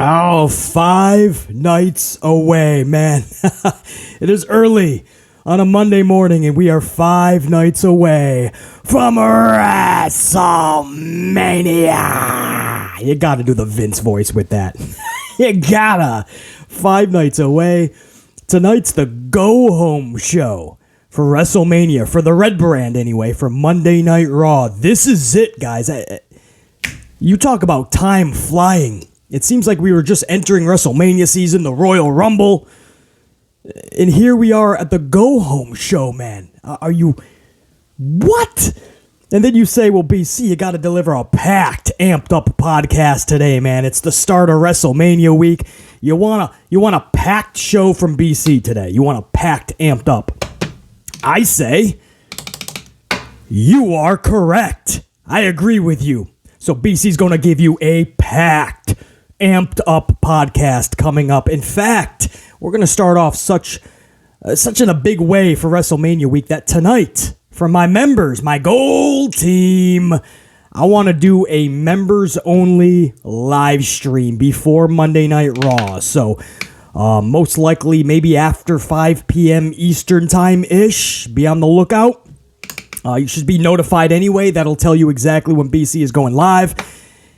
Oh, 5 nights away, man. It is early on a Monday morning, and we are 5 nights away from WrestleMania. You gotta do the Vince voice with that. You gotta. 5 nights away. Tonight's the go-home show for WrestleMania, for the Red Brand anyway, for Monday Night Raw. This is it, guys. You talk about time flying. It seems like we were just entering WrestleMania season, the Royal Rumble. And here we are at the go-home show, man. Are you... What? And then you say, well, BC, you got to deliver a packed, amped-up podcast today, man. It's the start of WrestleMania week. You want a packed show from BC today. You want a packed, amped up. I say, you are correct. I agree with you. So BC's going to give you a packed, amped up podcast coming up. In fact, we're going to start off such in a big way for WrestleMania week that tonight, for my members, my gold team, I want to do a members only live stream before Monday Night Raw. So most likely maybe after 5 p.m. Eastern time-ish. Be on the lookout. You should be notified anyway. That'll tell you exactly when BC is going live.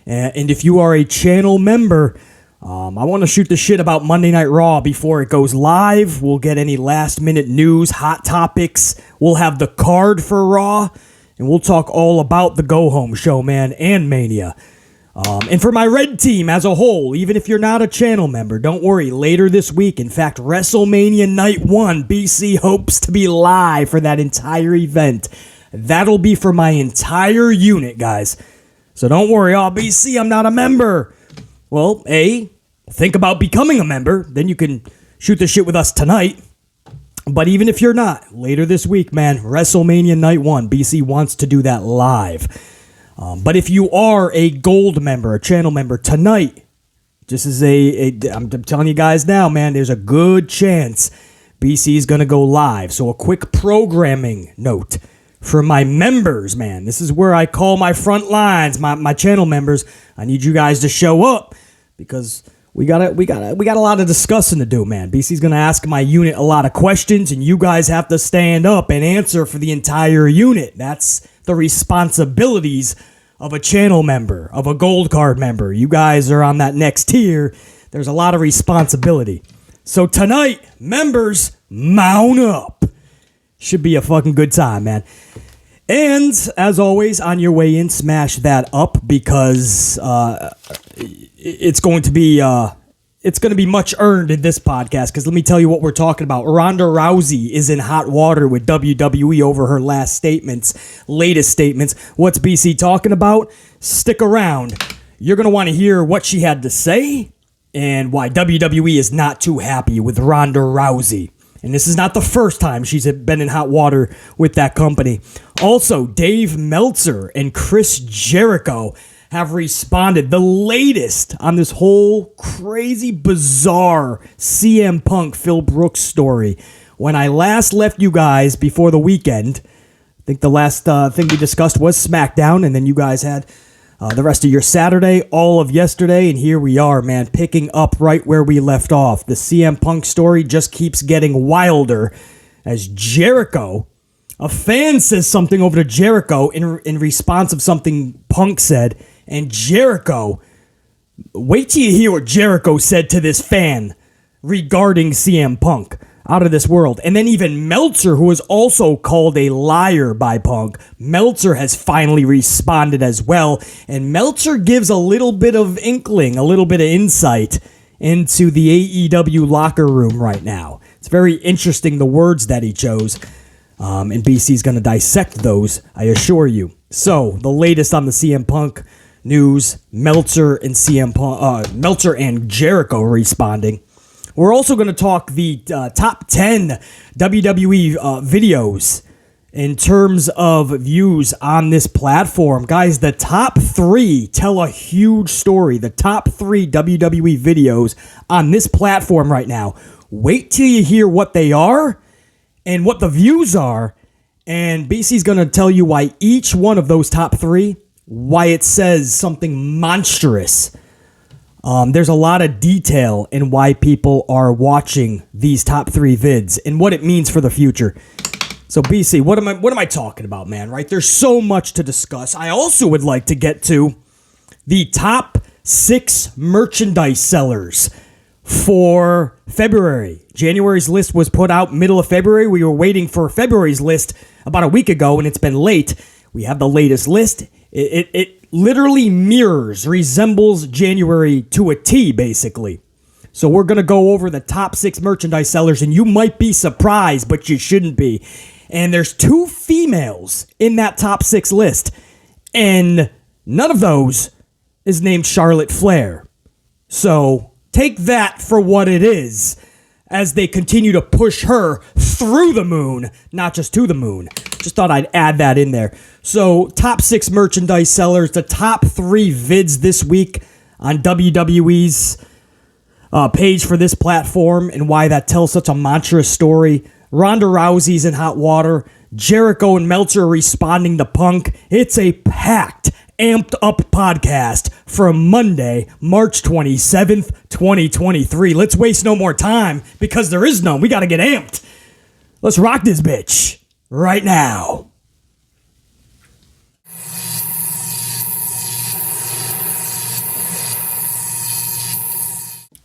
And if you are a channel member, I want to shoot the shit about Monday Night Raw before it goes live. We'll get any last-minute news, hot topics. We'll have the card for Raw. And we'll talk all about the go-home show, man, and Mania. And for my red team as a whole, even if you're not a channel member, don't worry. Later this week, in fact, WrestleMania Night 1, BC hopes to be live for that entire event. That'll be for my entire unit, guys. So don't worry, oh, BC, I'm not a member. Well, think about becoming a member. Then you can shoot the shit with us tonight. But even if you're not, later this week, man, WrestleMania Night 1, BC wants to do that live. But if you are a gold member, a channel member, tonight, just as I'm telling you guys now, man, there's a good chance BC is going to go live. So a quick programming note for my members, man. This is where I call my front lines, my channel members. I need you guys to show up because we got a lot of discussing to do, man. BC's going to ask my unit a lot of questions, and you guys have to stand up and answer for the entire unit. That's the responsibilities of a channel member, of a gold card member. You guys are on that next tier. There's a lot of responsibility. So tonight, members, mount up. Should be a fucking good time, man. And as always, on your way in, smash that up because it's going to be much earned in this podcast. Because let me tell you what we're talking about. Ronda Rousey is in hot water with WWE over her latest statements. What's BC talking about? Stick around. You're going to want to hear what she had to say and why WWE is not too happy with Ronda Rousey. And this is not the first time she's been in hot water with that company. Also, Dave Meltzer and Chris Jericho have responded. The latest on this whole crazy, bizarre CM Punk Phil Brooks story. When I last left you guys before the weekend, I think the last thing we discussed was SmackDown, and then you guys had the rest of your Saturday, all of yesterday, and here we are, man, picking up right where we left off. The CM Punk story just keeps getting wilder as Jericho, a fan says something over to Jericho in response of something Punk said, and Jericho, wait till you hear what Jericho said to this fan regarding CM Punk. Out of this world. And then even Meltzer, who was also called a liar by Punk, Meltzer has finally responded as well. And Meltzer gives a little bit of inkling, a little bit of insight into the AEW locker room right now. It's very interesting, the words that he chose. And BC's going to dissect those, I assure you. So, the latest on the CM Punk news, Meltzer and Jericho responding. We're also going to talk the top 10 WWE videos in terms of views on this platform. Guys, the top 3 tell a huge story. The top 3 WWE videos on this platform right now. Wait till you hear what they are and what the views are. And BC's going to tell you why each one of those top 3, why it says something monstrous There's a lot of detail in why people are watching these top 3 vids and what it means for the future. So BC, what am I talking about, man? Right? There's so much to discuss. I also would like to get to the top 6 merchandise sellers for February. January's list was put out middle of February. We were waiting for February's list about a week ago, and it's been late. We have the latest list. It literally resembles January to a T, basically. So we're going to go over the top 6 merchandise sellers, and you might be surprised, but you shouldn't be. And there's 2 females in that top 6 list, and none of those is named Charlotte Flair. So take that for what it is as they continue to push her through the moon, not just to the moon. Just thought I'd add that in there. So top 6 merchandise sellers, the top 3 vids this week on WWE's page for this platform and why that tells such a monstrous story. Ronda Rousey's in hot water. Jericho and Meltzer are responding to Punk. It's a packed, amped up podcast for Monday, March 27th, 2023. Let's waste no more time because there is none. We got to get amped. Let's rock this bitch right now.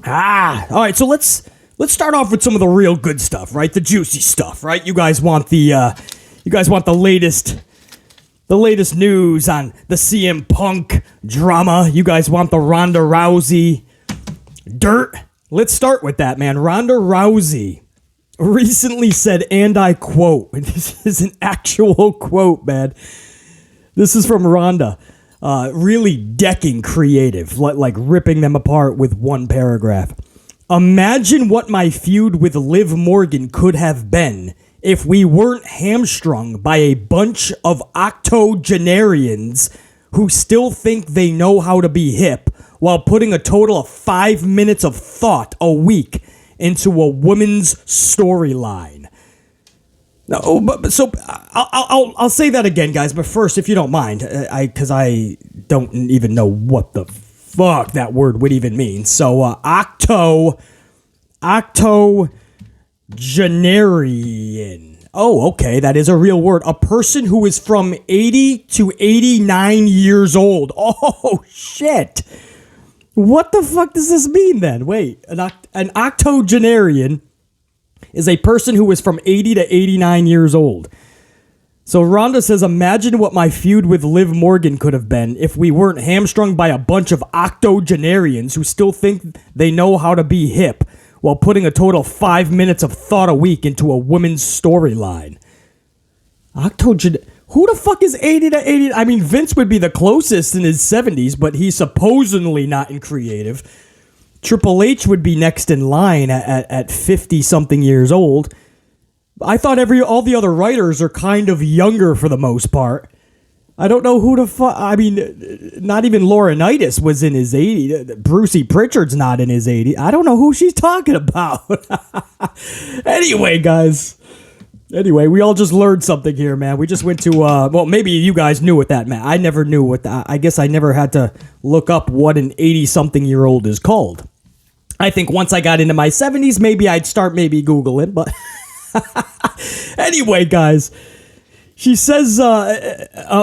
All right, so let's start off with some of the real good stuff, right? The juicy stuff, right? You guys want the latest news on the CM Punk drama. You guys want the Ronda Rousey dirt. Let's start with that, man. Ronda Rousey recently said, and I quote, and this is an actual quote, man. This is from Ronda. Really decking creative, like ripping them apart with one paragraph. Imagine what my feud with Liv Morgan could have been if we weren't hamstrung by a bunch of octogenarians who still think they know how to be hip while putting a total of 5 minutes of thought a week into a woman's storyline. No, but so I'll say that again, guys. But first, if you don't mind, because I don't even know what the fuck that word would even mean. So octogenarian. Oh, okay, that is a real word. A person who is from 80 to 89 years old. Oh shit! What the fuck does this mean then? Wait, an octogenarian is a person who is from 80 to 89 years old. So Ronda says, imagine what my feud with Liv Morgan could have been if we weren't hamstrung by a bunch of octogenarians who still think they know how to be hip while putting a total of 5 minutes of thought a week into a woman's storyline. Who the fuck is 80 to 80? I mean, Vince would be the closest in his 70s, but he's supposedly not in creative. Triple H would be next in line at 50-something years old. I thought all the other writers are kind of younger for the most part. I don't know who the fuck... I mean, not even Laurinaitis was in his 80s. Brucey Pritchard's not in his 80s. I don't know who she's talking about. Anyway, guys. Anyway, we all just learned something here, man. We just went to... well, maybe you guys knew what that meant. I never knew what that... I guess I never had to look up what an 80-something-year-old is called. I think once I got into my 70s, maybe I'd start Googling, but... Anyway, guys, she says,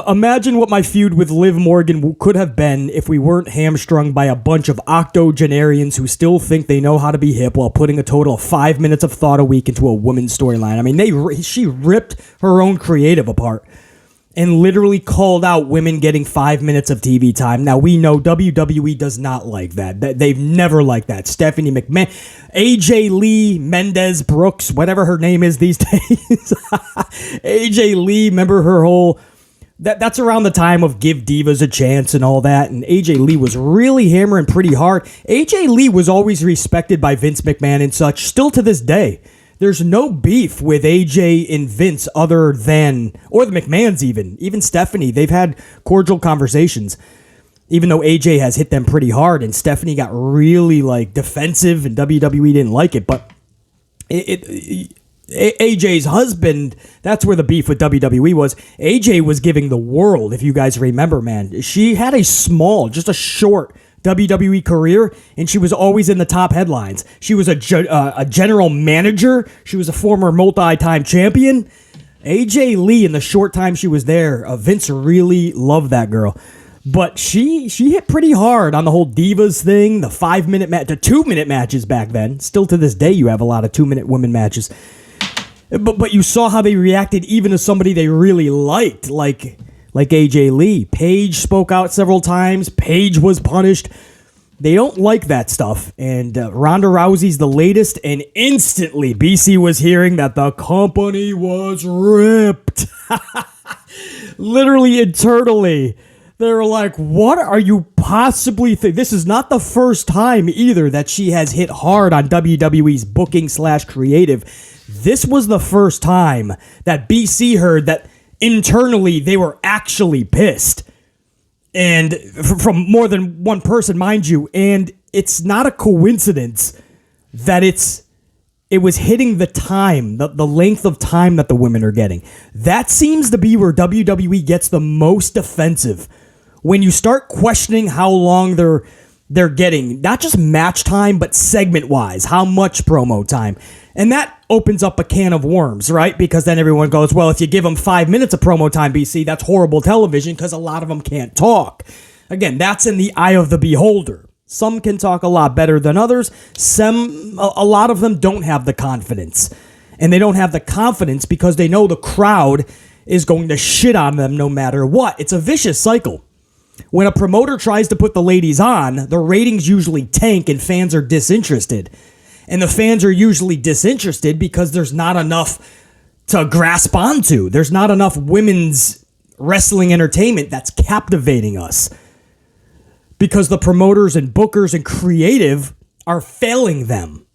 imagine what my feud with Liv Morgan could have been if we weren't hamstrung by a bunch of octogenarians who still think they know how to be hip while putting a total of 5 minutes of thought a week into a woman's storyline. I mean, she ripped her own creative apart and literally called out women getting 5 minutes of TV time. Now, we know WWE does not like that. They've never liked that. Stephanie McMahon, AJ Lee, Mendez Brooks, whatever her name is these days. AJ Lee, remember her whole... That's around the time of Give Divas a Chance and all that, and AJ Lee was really hammering pretty hard. AJ Lee was always respected by Vince McMahon and such, still to this day. There's no beef with AJ and Vince other than, or the McMahons even Stephanie. They've had cordial conversations, even though AJ has hit them pretty hard and Stephanie got really defensive and WWE didn't like it. But AJ's husband, that's where the beef with WWE was. AJ was giving the world, if you guys remember, man. She had just a short WWE career, and she was always in the top headlines. She was a general manager. She was a former multi-time champion. AJ Lee, in the short time she was there, Vince really loved that girl. But she hit pretty hard on the whole Divas thing, the 5-minute match, the 2-minute matches back then. Still to this day, you have a lot of 2-minute women matches. But you saw how they reacted even to somebody they really liked, like AJ Lee. Paige spoke out several times. Paige was punished. They don't like that stuff. And Ronda Rousey's the latest, and instantly BC was hearing that the company was ripped. Literally, internally. They were like, what are you possibly thinking? This is not the first time either that she has hit hard on WWE's booking/creative. This was the first time that BC heard that internally they were actually pissed. And from more than one person, mind you. And it's not a coincidence that it was hitting the time, the length of time that the women are getting. That seems to be where WWE gets the most defensive. When you start questioning how long they're getting, not just match time, but segment-wise, how much promo time. And that opens up a can of worms, right? Because then everyone goes, well, if you give them 5 minutes of promo time, BC, that's horrible television because a lot of them can't talk. Again, that's in the eye of the beholder. Some can talk a lot better than others. A lot of them don't have the confidence. And they don't have the confidence because they know the crowd is going to shit on them no matter what. It's a vicious cycle. When a promoter tries to put the ladies on, the ratings usually tank and fans are disinterested. And the fans are usually disinterested because there's not enough to grasp onto. There's not enough women's wrestling entertainment that's captivating us. Because the promoters and bookers and creative are failing them.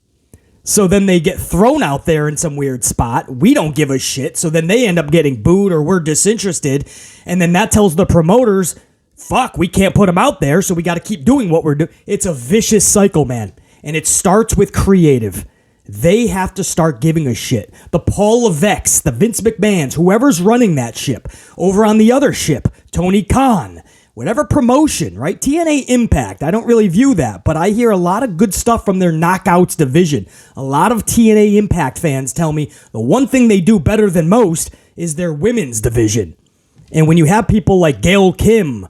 So then they get thrown out there in some weird spot. We don't give a shit. So then they end up getting booed or we're disinterested. And then that tells the promoters, fuck, we can't put them out there, so we got to keep doing what we're doing. It's a vicious cycle, man. And it starts with creative. They have to start giving a shit. The Paul Levesques, the Vince McMahons, whoever's running that ship. Over on the other ship, Tony Khan. Whatever promotion, right? TNA Impact, I don't really view that, but I hear a lot of good stuff from their Knockouts division. A lot of TNA Impact fans tell me the one thing they do better than most is their women's division. And when you have people like Gail Kim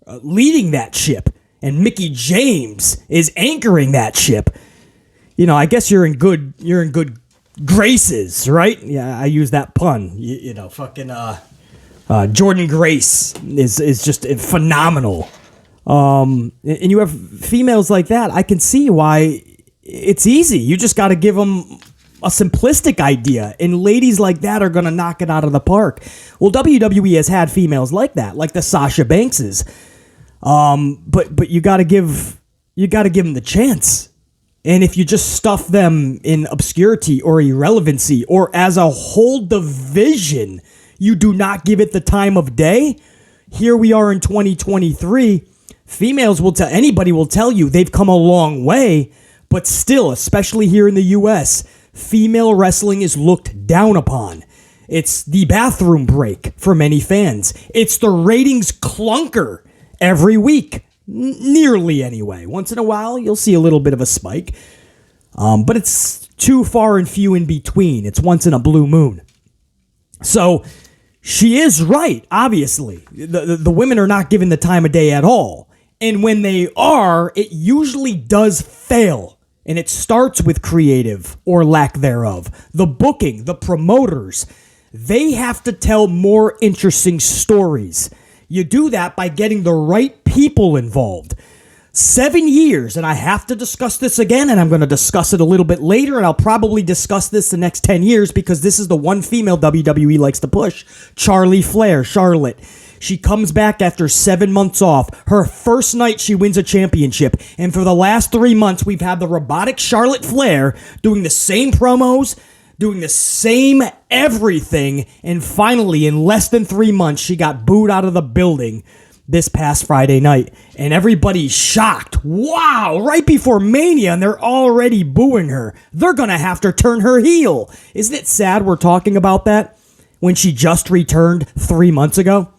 leading that ship, and Mickie James is anchoring that ship, you know, I guess you're in good graces, right? Yeah, I use that pun. Jordan Grace is just phenomenal. And you have females like that. I can see why it's easy. You just got to give them a simplistic idea, and ladies like that are going to knock it out of the park. Well, WWE has had females like that, like the Sasha Bankses. But you got to give them the chance. And if you just stuff them in obscurity or irrelevancy or as a whole division, you do not give it the time of day. Here we are in 2023. Females anybody will tell you they've come a long way, but still, especially here in the US, female wrestling is looked down upon. It's the bathroom break for many fans. It's the ratings clunker every week. Nearly anyway. Once in a while, you'll see a little bit of a spike. But it's too far and few in between. It's once in a blue moon. So she is right, obviously. The women are not given the time of day at all. And when they are, it usually does fail. And it starts with creative or lack thereof. The booking, the promoters, they have to tell more interesting stories. You do that by getting the right people involved. 7 years, and I have to discuss this again, and I'm going to discuss it a little bit later, and I'll probably discuss this the next 10 years because this is the one female WWE likes to push. Charlotte Flair, Charlotte. She comes back after 7 months off. Her first night, she wins a championship. And for the last 3 months, we've had the robotic Charlotte Flair doing the same promos, doing the same everything. And finally, in less than 3 months, she got booed out of the building this past Friday night. And everybody's shocked. Wow, right before Mania, and they're already booing her. They're going to have to turn her heel. Isn't it sad we're talking about that when she just returned 3 months ago?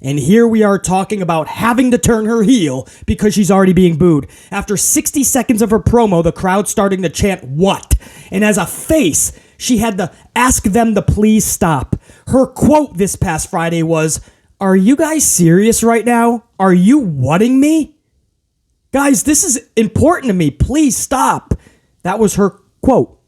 And here we are talking about having to turn her heel because she's already being booed. After 60 seconds of her promo, the crowd starting to chant, "What?" And as a face, she had to ask them to please stop. Her quote this past Friday was, "Are you guys serious right now? Are you whatting me? Guys, this is important to me. Please stop." That was her quote.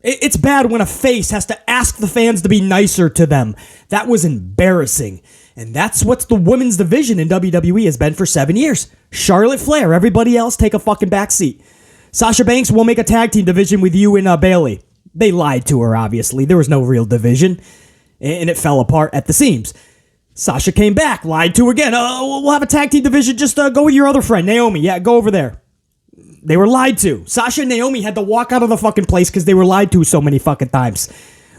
It's bad when a face has to ask the fans to be nicer to them. That was embarrassing. And that's what the women's division in WWE has been for 7 years. Charlotte Flair, everybody else take a fucking backseat. Sasha Banks will make a tag team division with you and Bayley. They lied to her, obviously. There was no real division, and it fell apart at the seams. Sasha came back, lied to her again. We'll have a tag team division. Just go with your other friend, Naomi. Yeah, go over there. They were lied to. Sasha and Naomi had to walk out of the fucking place because they were lied to so many fucking times.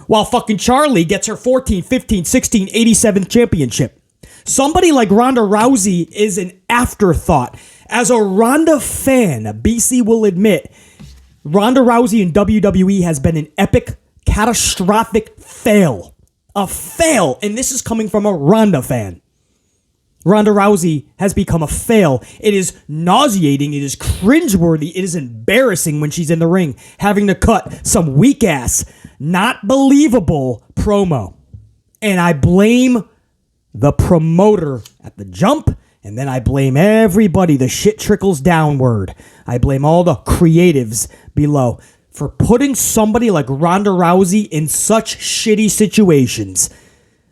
While fucking Charlie gets her 14, 15, 16, 87th championship. Somebody like Ronda Rousey is an afterthought. As a Ronda fan, BC will admit, Ronda Rousey in WWE has been an epic, catastrophic fail. A fail, and this is coming from a Ronda fan. Ronda Rousey has become a fail. It is nauseating. It is cringeworthy. It is embarrassing when she's in the ring, having to cut some weak-ass, not believable promo. And I blame the promoter at the jump, and then I blame everybody. The shit trickles downward. I blame all the creatives below for putting somebody like Ronda Rousey in such shitty situations.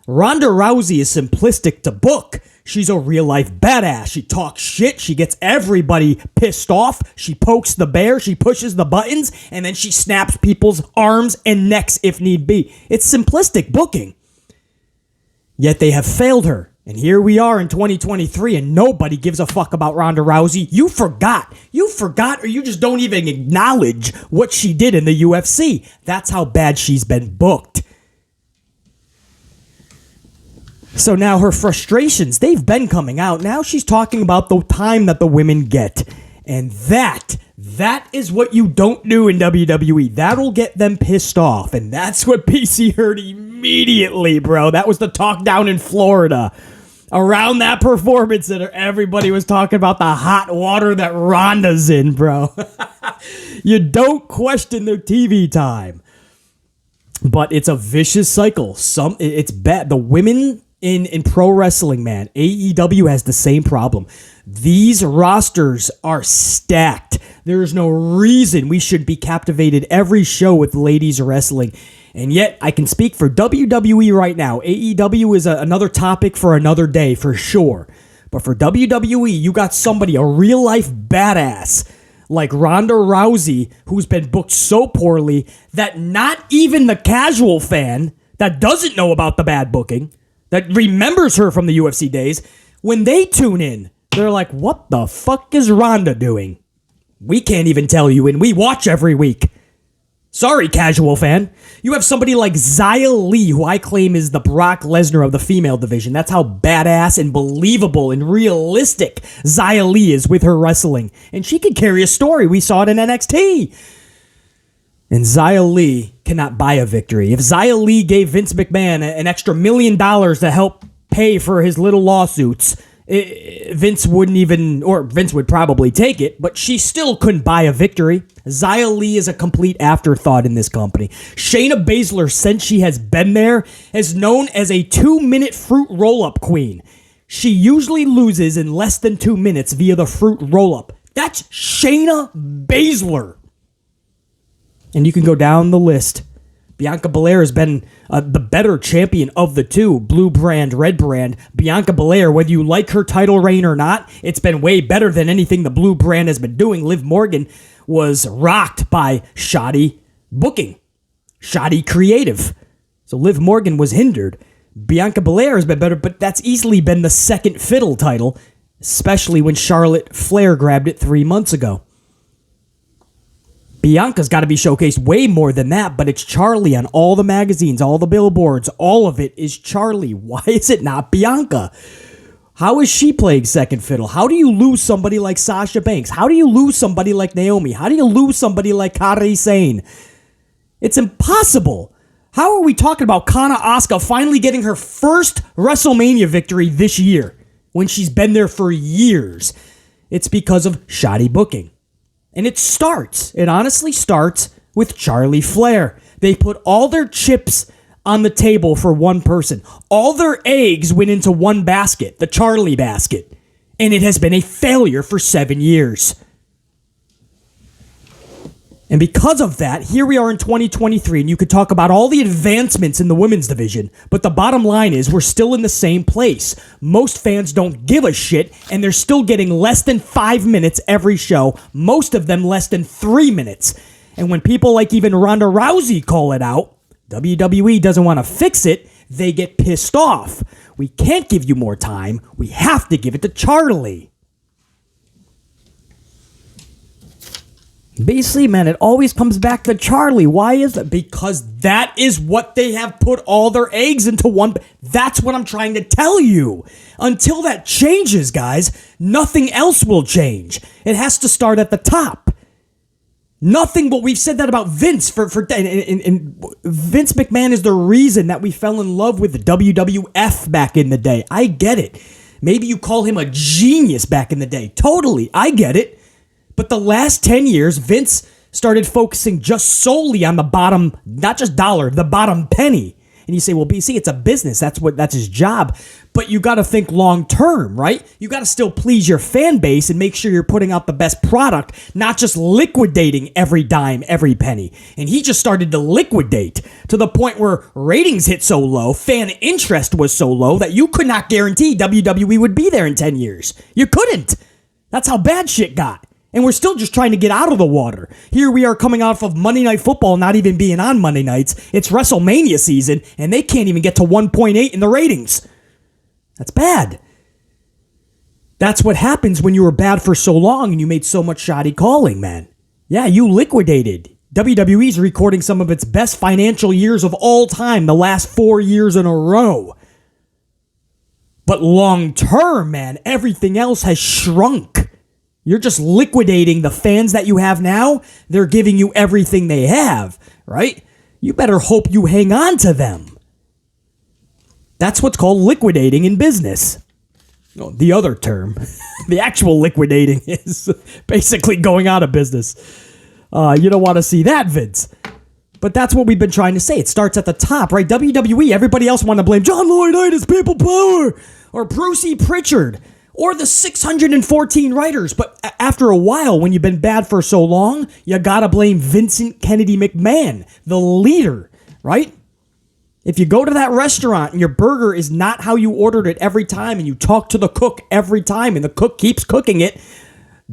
Ronda Rousey is simplistic to book. She's a real-life badass. She talks shit. She gets everybody pissed off. She pokes the bear. She pushes the buttons. And then she snaps people's arms and necks if need be. It's simplistic booking. Yet they have failed her. And here we are in 2023, and nobody gives a fuck about Ronda Rousey. You forgot. You forgot, or you just don't even acknowledge what she did in the UFC. That's how bad she's been booked. So now her frustrations, they've been coming out. Now she's talking about the time that the women get. And that is what you don't do in WWE. That'll get them pissed off. And that's what PC heard immediately, bro. That was the talk down in Florida. Around that performance that everybody was talking about the hot water that Ronda's in, bro. You don't question their TV time. But it's a vicious cycle. It's bad. The women in pro wrestling, man, AEW has the same problem. These rosters are stacked. There's no reason we should be captivated every show with ladies wrestling. And yet, I can speak for WWE right now. AEW is another topic for another day, for sure. But for WWE, you got somebody, a real-life badass, like Ronda Rousey, who's been booked so poorly that not even the casual fan that doesn't know about the bad booking, that remembers her from the UFC days, when they tune in, they're like, what the fuck is Ronda doing? We can't even tell you, and we watch every week. Sorry, casual fan. You have somebody like Xia Li, who I claim is the Brock Lesnar of the female division. That's how badass and believable and realistic Xia Li is with her wrestling. And she can carry a story. We saw it in NXT. And Xia Li cannot buy a victory. If Xia Li gave Vince McMahon an extra $1 million to help pay for his little lawsuits, Vince would probably take it, but she still couldn't buy a victory. Xia Li is a complete afterthought in this company. Shayna Baszler, since she has been there, is known as a 2-minute fruit roll-up queen. She usually loses in less than 2 minutes via the fruit roll-up. That's Shayna Baszler. And you can go down the list. Bianca Belair has been the better champion of the two, blue brand, red brand. Bianca Belair, whether you like her title reign or not, it's been way better than anything the blue brand has been doing. Liv Morgan was rocked by shoddy booking, shoddy creative. So Liv Morgan was hindered. Bianca Belair has been better, but that's easily been the second fiddle title, especially when Charlotte Flair grabbed it 3 months ago. Bianca's got to be showcased way more than that, but it's Charlie on all the magazines, all the billboards, all of it is Charlie. Why is it not Bianca? How is she playing second fiddle? How do you lose somebody like Sasha Banks? How do you lose somebody like Naomi? How do you lose somebody like Kairi Sane? It's impossible. How are we talking about Kana Asuka finally getting her first WrestleMania victory this year when she's been there for years? It's because of shoddy booking. And it honestly starts with Charlie Flair. They put all their chips on the table for one person. All their eggs went into one basket, the Charlie basket. And it has been a failure for 7 years. And because of that, here we are in 2023, and you could talk about all the advancements in the women's division, but the bottom line is we're still in the same place. Most fans don't give a shit, and they're still getting less than 5 minutes every show, most of them less than 3 minutes. And when people like even Ronda Rousey call it out, WWE doesn't want to fix it, they get pissed off. We can't give you more time, we have to give it to Charlie. Basically, man, it always comes back to Charlie. Why is that? Because that is what they have put all their eggs into one. That's what I'm trying to tell you. Until that changes, guys, nothing else will change. It has to start at the top. Nothing, but we've said that about Vince and Vince McMahon is the reason that we fell in love with the WWF back in the day. I get it. Maybe you call him a genius back in the day. Totally, I get it. But the last 10 years, Vince started focusing just solely on the bottom, not just dollar, the bottom penny. And you say, well, BC, it's a business. That's his job. But you got to think long term, right? You got to still please your fan base and make sure you're putting out the best product, not just liquidating every dime, every penny. And he just started to liquidate to the point where ratings hit so low, fan interest was so low that you could not guarantee WWE would be there in 10 years. You couldn't. That's how bad shit got. And we're still just trying to get out of the water. Here we are coming off of Monday Night Football not even being on Monday nights. It's WrestleMania season, and they can't even get to 1.8 in the ratings. That's bad. That's what happens when you were bad for so long and you made so much shoddy calling, man. Yeah, you liquidated. WWE's recording some of its best financial years of all time, the last 4 years in a row. But long term, man, everything else has shrunk. You're just liquidating the fans that you have now. They're giving you everything they have, right? You better hope you hang on to them. That's what's called liquidating in business. No, the other term, the actual liquidating, is basically going out of business. You don't want to see that, Vince. But that's what we've been trying to say. It starts at the top, right? WWE, everybody else want to blame John Laurinaitis, people power, or Brucey Pritchard, or the 614 writers. But after a while, when you've been bad for so long, you gotta blame Vincent Kennedy McMahon, the leader, right? If you go to that restaurant and your burger is not how you ordered it every time, and you talk to the cook every time, and the cook keeps cooking it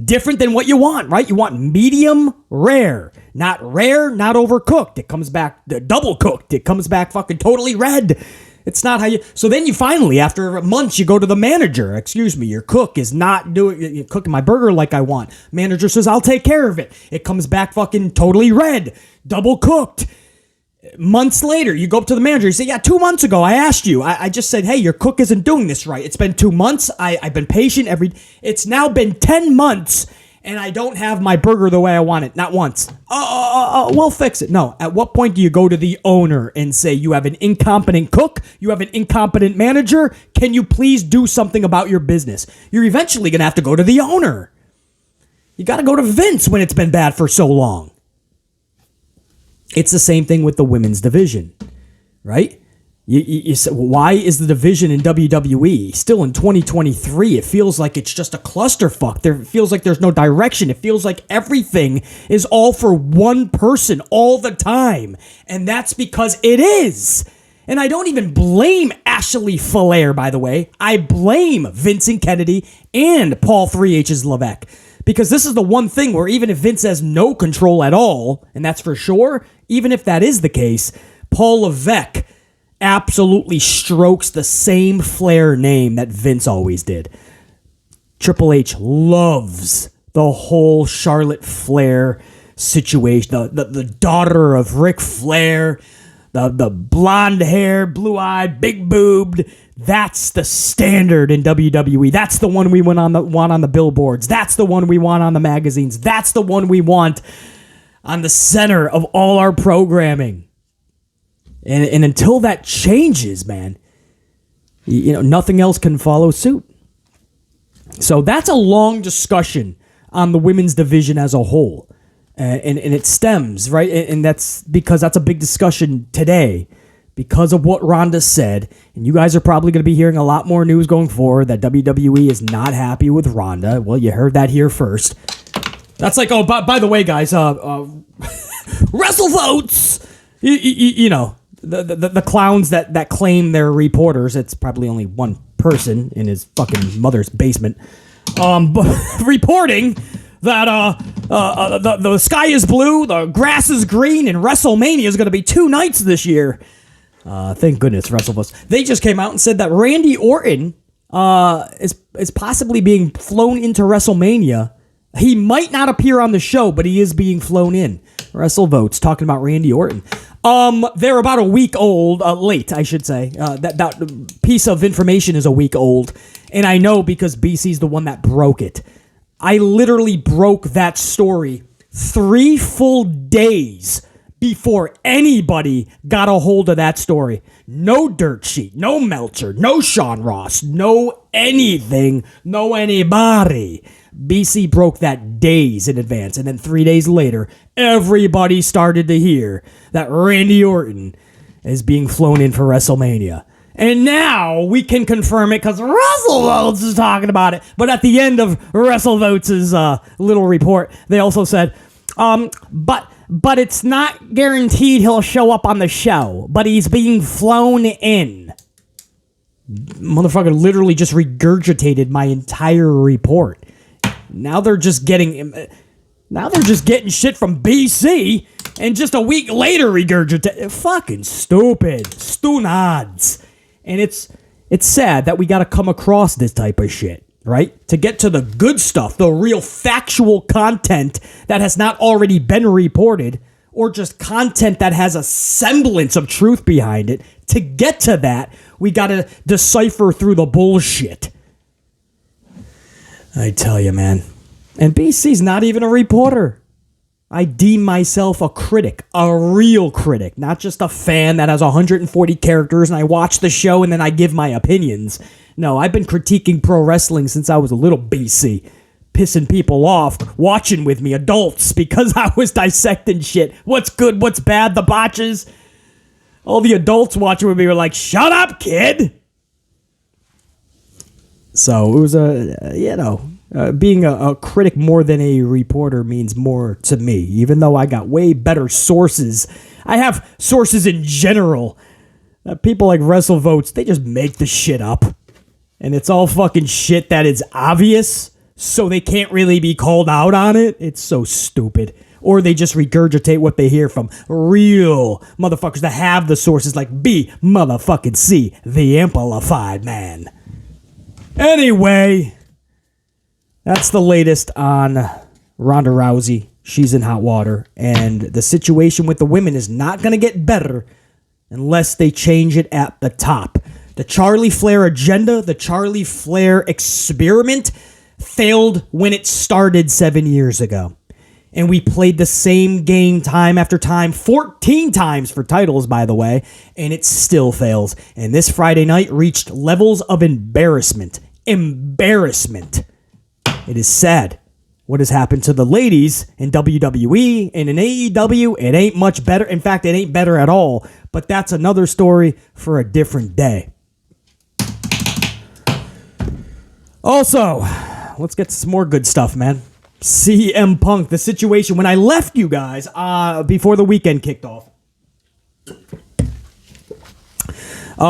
different than what you want, right? You want medium rare, not overcooked. It comes back double cooked. It comes back fucking totally red. It's not how you... So then you finally, after months, you go to the manager. Excuse me, your cook is not cooking my burger like I want. Manager says, I'll take care of it. It comes back fucking totally red, double cooked. Months later, you go up to the manager. You say, yeah, 2 months ago, I asked you. I just said, hey, your cook isn't doing this right. It's been 2 months. I've been patient. It's now been 10 months, and I don't have my burger the way I want it. Not once. We'll fix it. No. At what point do you go to the owner and say, you have an incompetent cook? You have an incompetent manager? Can you please do something about your business? You're eventually going to have to go to the owner. You got to go to Vince when it's been bad for so long. It's the same thing with the women's division, right? You say, why is the division in WWE still in 2023? It feels like it's just a clusterfuck. It feels like there's no direction. It feels like everything is all for one person all the time. And that's because it is. And I don't even blame Ashley Flair, by the way. I blame Vincent Kennedy and Paul 3H's Levesque. Because this is the one thing where even if Vince has no control at all, and that's for sure, even if that is the case, Paul Levesque absolutely strokes the same Flair name that Vince always did. Triple H loves the whole Charlotte Flair situation, the daughter of Ric Flair, the blonde hair, blue-eyed, big-boobed. That's the standard in WWE. That's the one we want on the billboards. That's the one we want on the magazines. That's the one we want on the center of all our programming. And until that changes, man, nothing else can follow suit. So that's a long discussion on the women's division as a whole. And it stems, right? And that's because that's a big discussion today because of what Ronda said. And you guys are probably going to be hearing a lot more news going forward that WWE is not happy with Ronda. Well, you heard that here first. That's like, oh, by the way, guys, WrestleVotes, the clowns that claim they're reporters. It's probably only one person in his fucking mother's basement, reporting that the sky is blue, the grass is green, and WrestleMania is going to be 2 nights this year. Thank goodness, WrestleVotes. They just came out and said that Randy Orton is possibly being flown into WrestleMania. He might not appear on the show, but he is being flown in. WrestleVotes talking about Randy Orton. They're about a week old, late, I should say. That piece of information is a week old, and I know because BC's the one that broke it. I literally broke that story 3 full days before anybody got a hold of that story. No dirt sheet, no Meltzer, no Sean Ross, no anything, no anybody. BC broke that days in advance, and then 3 days later, everybody started to hear that Randy Orton is being flown in for WrestleMania. And now we can confirm it because WrestleVotes is talking about it. But at the end of WrestleVotes' little report, they also said, but it's not guaranteed he'll show up on the show, but he's being flown in. Motherfucker literally just regurgitated my entire report. Now they're just getting shit from BC, and just a week later regurgitate. Fucking stupid, stunads. And it's sad that we got to come across this type of shit, right? To get to the good stuff, the real factual content that has not already been reported, or just content that has a semblance of truth behind it. To get to that, we got to decipher through the bullshit. I tell you, man. And BC's not even a reporter. I deem myself a critic, a real critic, not just a fan that has 140 characters and I watch the show and then I give my opinions. No, I've been critiquing pro wrestling since I was a little BC, pissing people off, watching with me, adults, because I was dissecting shit. What's good, what's bad, the botches. All the adults watching with me were like, shut up, kid. So it was being a critic more than a reporter means more to me, even though I got way better sources. I have sources in general. People like WrestleVotes, they just make the shit up. And it's all fucking shit that is obvious, so they can't really be called out on it. It's so stupid. Or they just regurgitate what they hear from real motherfuckers that have the sources like B motherfucking C, the amplified man. Anyway, that's the latest on Ronda Rousey. She's in hot water, and the situation with the women is not going to get better unless they change it at the top. The Charlie Flair agenda, the Charlie Flair experiment failed when it started 7 years ago. And we played the same game time after time, 14 times for titles, by the way, and it still fails. And this Friday night reached levels of embarrassment. Embarrassment. It is sad what has happened to the ladies in WWE and in AEW. It ain't much better. In fact, it ain't better at all. But that's another story for a different day. Also, let's get to some more good stuff, man. CM Punk, the situation when I left you guys before the weekend kicked off.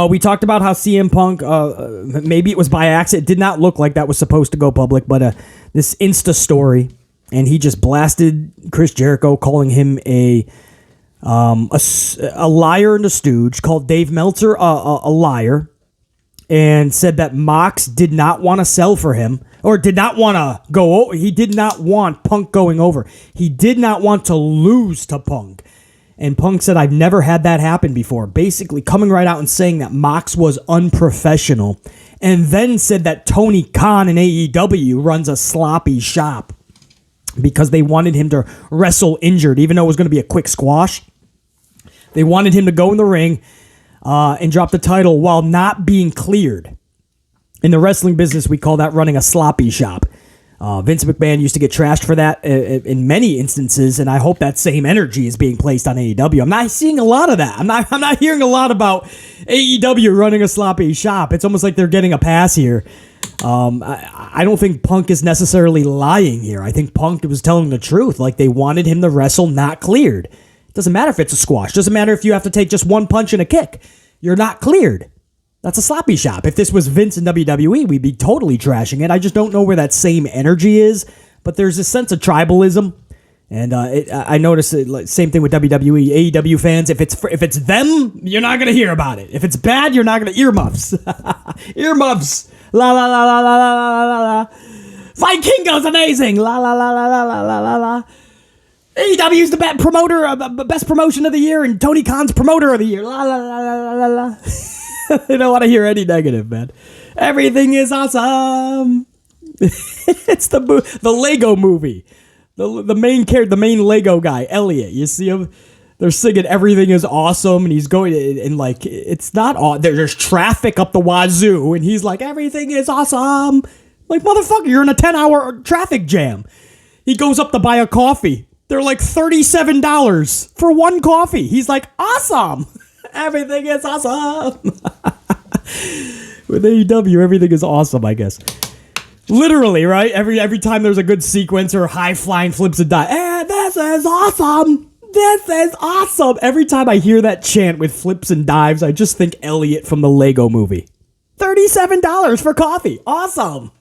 We talked about how CM Punk, maybe it was by accident, it did not look like that was supposed to go public, but this Insta story, and he just blasted Chris Jericho, calling him a liar and a stooge, called Dave Meltzer a liar, and said that Mox did not want to sell for him, or did not want to go over. He did not want Punk going over. He did not want to lose to Punk. And Punk said, I've never had that happen before. Basically coming right out and saying that Mox was unprofessional. And then said that Tony Khan in AEW runs a sloppy shop because they wanted him to wrestle injured, even though it was going to be a quick squash. They wanted him to go in the ring and drop the title while not being cleared. In the wrestling business, we call that running a sloppy shop. Vince McMahon used to get trashed for that in many instances, and I hope that same energy is being placed on AEW. I'm not seeing a lot of that. I'm not hearing a lot about AEW running a sloppy shop. It's almost like they're getting a pass here. I don't think Punk is necessarily lying here. I think Punk was telling the truth. Like, they wanted him to wrestle not cleared. It doesn't matter if it's a squash. Doesn't matter if you have to take just one punch and a kick. You're not cleared. That's a sloppy shop. If this was Vince and WWE, we'd be totally trashing it. I just don't know where that same energy is. But there's a sense of tribalism. And I noticed it, same thing with WWE, AEW fans. If it's them, you're not going to hear about it. If it's bad, you're not going to earmuffs. Earmuffs. La la la la la la la la. Fight Kingo's amazing. La la la la la la la la. AEW's the best promoter, best promotion of the year, and Tony Khan's promoter of the year. La la la la la la. They don't want to hear any negative, man. Everything is awesome. It's the Lego movie. The main Lego guy, Elliot. You see him? They're singing "Everything is awesome," and he's going and like it's not. There's traffic up the wazoo, and he's like, "Everything is awesome." Like, motherfucker, you're in a 10-hour traffic jam. He goes up to buy a coffee. They're like $37 for one coffee. He's like, "Awesome." Everything is awesome. With AEW, everything is awesome, I guess. Literally, right? Every time there's a good sequence or high flying flips and dives. This is awesome. This is awesome. Every time I hear that chant with flips and dives, I just think Elliot from the Lego movie. $37 for coffee. Awesome.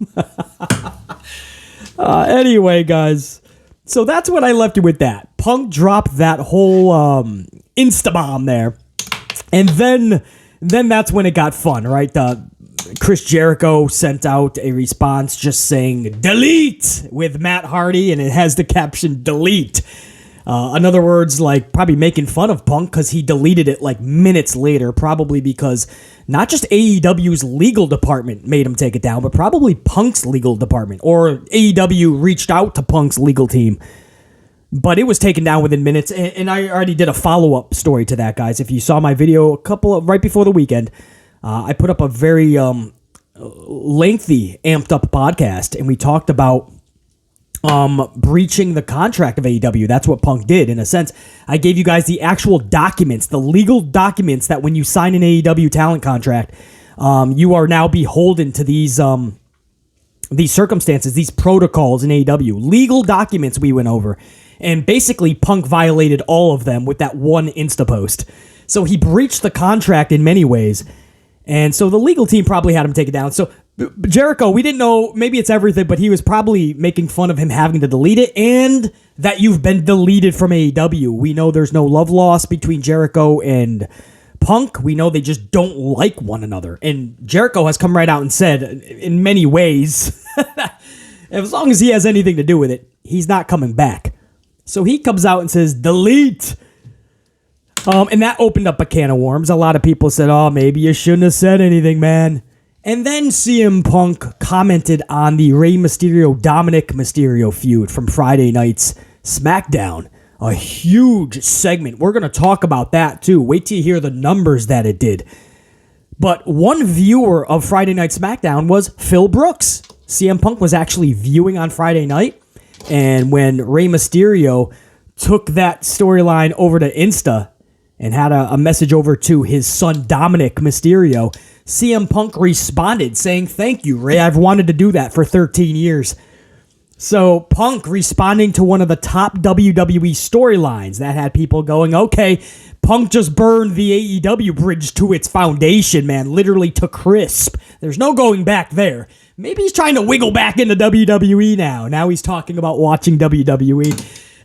Anyway, guys. So that's what I left you with that. Punk dropped that whole Insta-bomb there. And then that's when it got fun, right? Chris Jericho sent out a response just saying, "Delete," with Matt Hardy, and it has the caption, "Delete." In other words, like, probably making fun of Punk because he deleted it like minutes later, probably because not just AEW's legal department made him take it down, but probably Punk's legal department, or AEW reached out to Punk's legal team. But it was taken down within minutes, and I already did a follow-up story to that, guys. If you saw my video right before the weekend, I put up a very lengthy, amped-up podcast, and we talked about breaching the contract of AEW. That's what Punk did, in a sense. I gave you guys the actual documents, the legal documents that when you sign an AEW talent contract, you are now beholden to these circumstances, these protocols in AEW. Legal documents we went over. And basically, Punk violated all of them with that one Insta post. So he breached the contract in many ways. And so the legal team probably had him take it down. So Jericho, we didn't know, maybe it's everything, but he was probably making fun of him having to delete it and that you've been deleted from AEW. We know there's no love lost between Jericho and Punk. We know they just don't like one another. And Jericho has come right out and said, in many ways, as long as he has anything to do with it, he's not coming back. So he comes out and says, "Delete." And that opened up a can of worms. A lot of people said, "Oh, maybe you shouldn't have said anything, man." And then CM Punk commented on the Rey Mysterio-Dominic Mysterio feud from Friday night's SmackDown. A huge segment. We're going to talk about that, too. Wait till you hear the numbers that it did. But one viewer of Friday Night SmackDown was Phil Brooks. CM Punk was actually viewing on Friday night. And when Rey Mysterio took that storyline over to Insta and had a message over to his son Dominic Mysterio, CM Punk responded saying, "Thank you, Rey. I've wanted to do that for 13 years. So Punk responding to one of the top WWE storylines that had people going, okay, Punk just burned the AEW bridge to its foundation, man. Literally to crisp. There's no going back there. Maybe he's trying to wiggle back into WWE now. Now he's talking about watching WWE.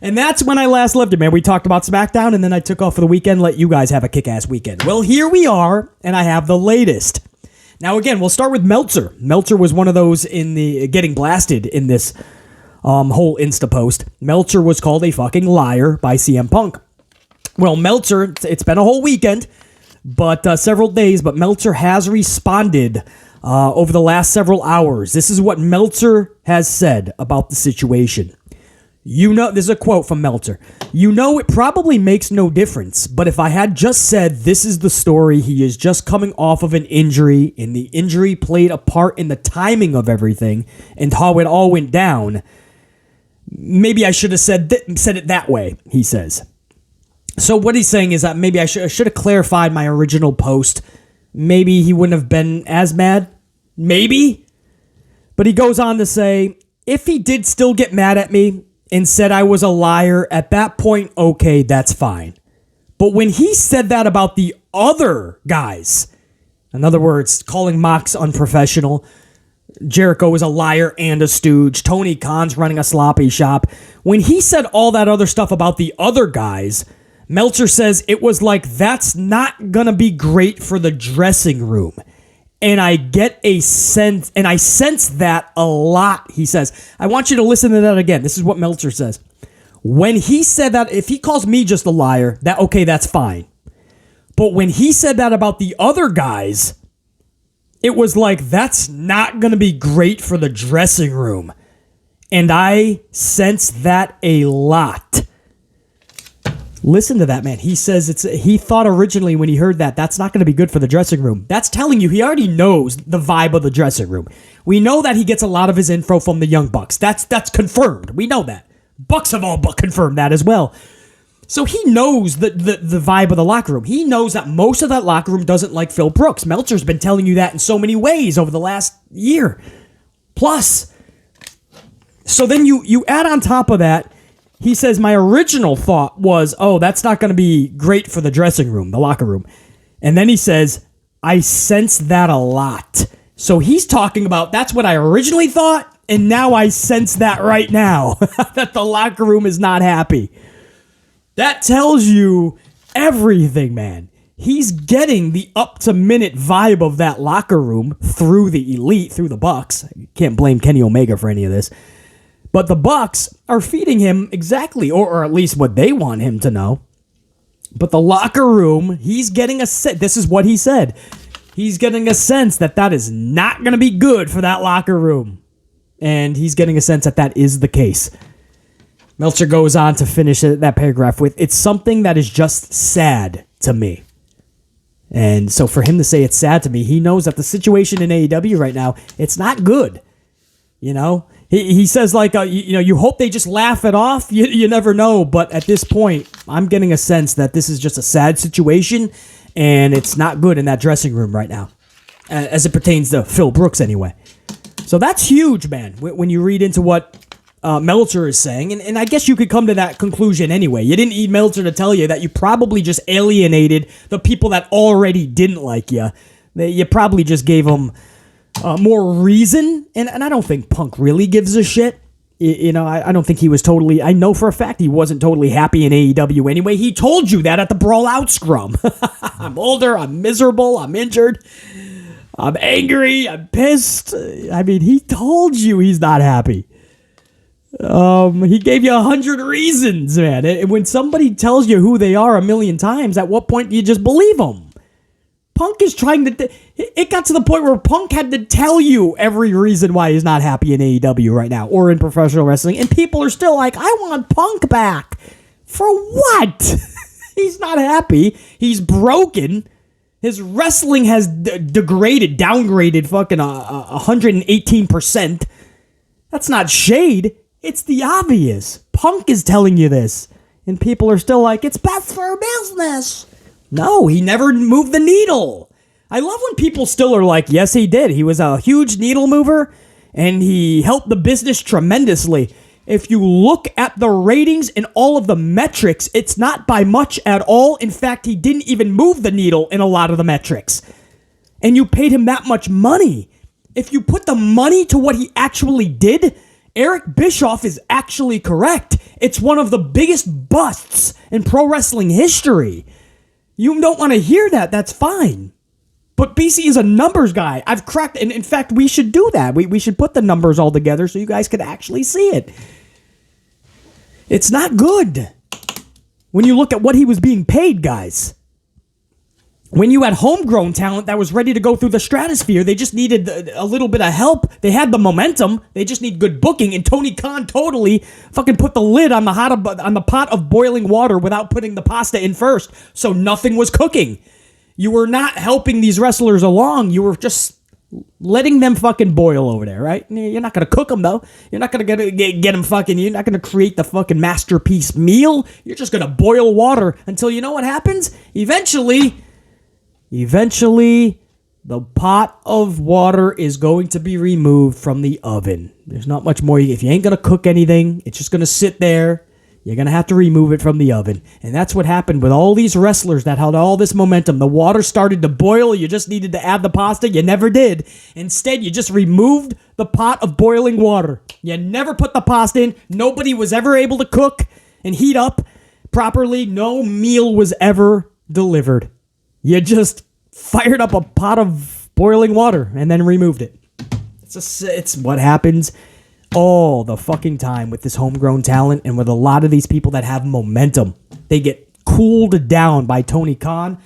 And that's when I last left it, man. We talked about SmackDown, and then I took off for the weekend, let you guys have a kick-ass weekend. Well, here we are, and I have the latest. Now, again, we'll start with Meltzer. Meltzer was one of those in the getting blasted in this whole Insta post. Meltzer was called a fucking liar by CM Punk. Well, Meltzer, it's been a whole weekend, but several days, but Meltzer has responded over the last several hours. This is what Meltzer has said about the situation. This is a quote from Meltzer. It probably makes no difference, but if I had just said this is the story, he is just coming off of an injury, and the injury played a part in the timing of everything and how it all went down, maybe I should have said it that way, he says. So what he's saying is that maybe I should have clarified my original post. Maybe he wouldn't have been as mad. Maybe. But he goes on to say, if he did still get mad at me and said I was a liar, at that point, okay, that's fine. But when he said that about the other guys, in other words, calling Mox unprofessional, Jericho is a liar and a stooge, Tony Khan's running a sloppy shop, when he said all that other stuff about the other guys, Meltzer says it was like, that's not gonna be great for the dressing room. And I get a sense, and I sense that a lot, he says. I want you to listen to that again. This is what Meltzer says. When he said that, if he calls me just a liar, that's fine. But when he said that about the other guys, it was like, that's not going to be great for the dressing room. And I sense that a lot. Listen to that, man. He says he thought originally when he heard that's not going to be good for the dressing room. That's telling you he already knows the vibe of the dressing room. We know that he gets a lot of his info from the Young Bucks. That's confirmed. We know that. Bucks have all but confirmed that as well. So he knows the vibe of the locker room. He knows that most of that locker room doesn't like Phil Brooks. Meltzer's been telling you that in so many ways over the last year. Plus, so then you add on top of that, he says, my original thought was, that's not going to be great for the dressing room, the locker room. And then he says, I sense that a lot. So he's talking about, that's what I originally thought, and now I sense that right now, that the locker room is not happy. That tells you everything, man. He's getting the up-to-minute vibe of that locker room through the Elite, through the Bucks. You can't blame Kenny Omega for any of this. But the Bucks are feeding him exactly, or at least what they want him to know. But the locker room, he's getting a sense. This is what he said. He's getting a sense that is not going to be good for that locker room. And he's getting a sense that is the case. Meltzer goes on to finish that paragraph with, it's something that is just sad to me. And so for him to say it's sad to me, he knows that the situation in AEW right now, it's not good. You know? He says, you hope they just laugh it off. You never know. But at this point, I'm getting a sense that this is just a sad situation, and it's not good in that dressing room right now, as it pertains to Phil Brooks anyway. So that's huge, man, when you read into what Meltzer is saying. And I guess you could come to that conclusion anyway. You didn't need Meltzer to tell you that you probably just alienated the people that already didn't like you. You probably just gave them more reason, and I don't think Punk really gives a shit. I don't think he was totally, I know for a fact he wasn't totally happy in AEW anyway. He told you that at the Brawl Out scrum. I'm older, I'm miserable, I'm injured, I'm angry, I'm pissed. I mean, he told you he's not happy. He gave you 100 reasons, man. And when somebody tells you who they are a million times, at what point do you just believe them? Punk is trying to... It got to the point where Punk had to tell you every reason why he's not happy in AEW right now or in professional wrestling, and people are still like, I want Punk back. For what? He's not happy. He's broken. His wrestling has downgraded fucking 118%. That's not shade. It's the obvious. Punk is telling you this, and people are still like, it's best for business. No, he never moved the needle. I love when people still are like, yes, he did. He was a huge needle mover, and he helped the business tremendously. If you look at the ratings and all of the metrics, it's not by much at all. In fact, he didn't even move the needle in a lot of the metrics. And you paid him that much money. If you put the money to what he actually did, Eric Bischoff is actually correct. It's one of the biggest busts in pro wrestling history. You don't want to hear that, that's fine. But BC is a numbers guy. I've cracked, and in fact, we should do that. We should put the numbers all together so you guys could actually see it. It's not good when you look at what he was being paid, guys. When you had homegrown talent that was ready to go through the stratosphere, they just needed a little bit of help. They had the momentum. They just need good booking. And Tony Khan totally fucking put the lid on the pot of boiling water without putting the pasta in first. So nothing was cooking. You were not helping these wrestlers along. You were just letting them fucking boil over there, right? You're not going to cook them, though. You're not going to get them fucking... You're not going to create the fucking masterpiece meal. You're just going to boil water until you know what happens? Eventually, the pot of water is going to be removed from the oven. There's not much more. If you ain't going to cook anything, it's just going to sit there. You're going to have to remove it from the oven. And that's what happened with all these wrestlers that had all this momentum. The water started to boil. You just needed to add the pasta. You never did. Instead, you just removed the pot of boiling water. You never put the pasta in. Nobody was ever able to cook and heat up properly. No meal was ever delivered. You just fired up a pot of boiling water and then removed it. It's what happens all the fucking time with this homegrown talent and with a lot of these people that have momentum. They get cooled down by Tony Khan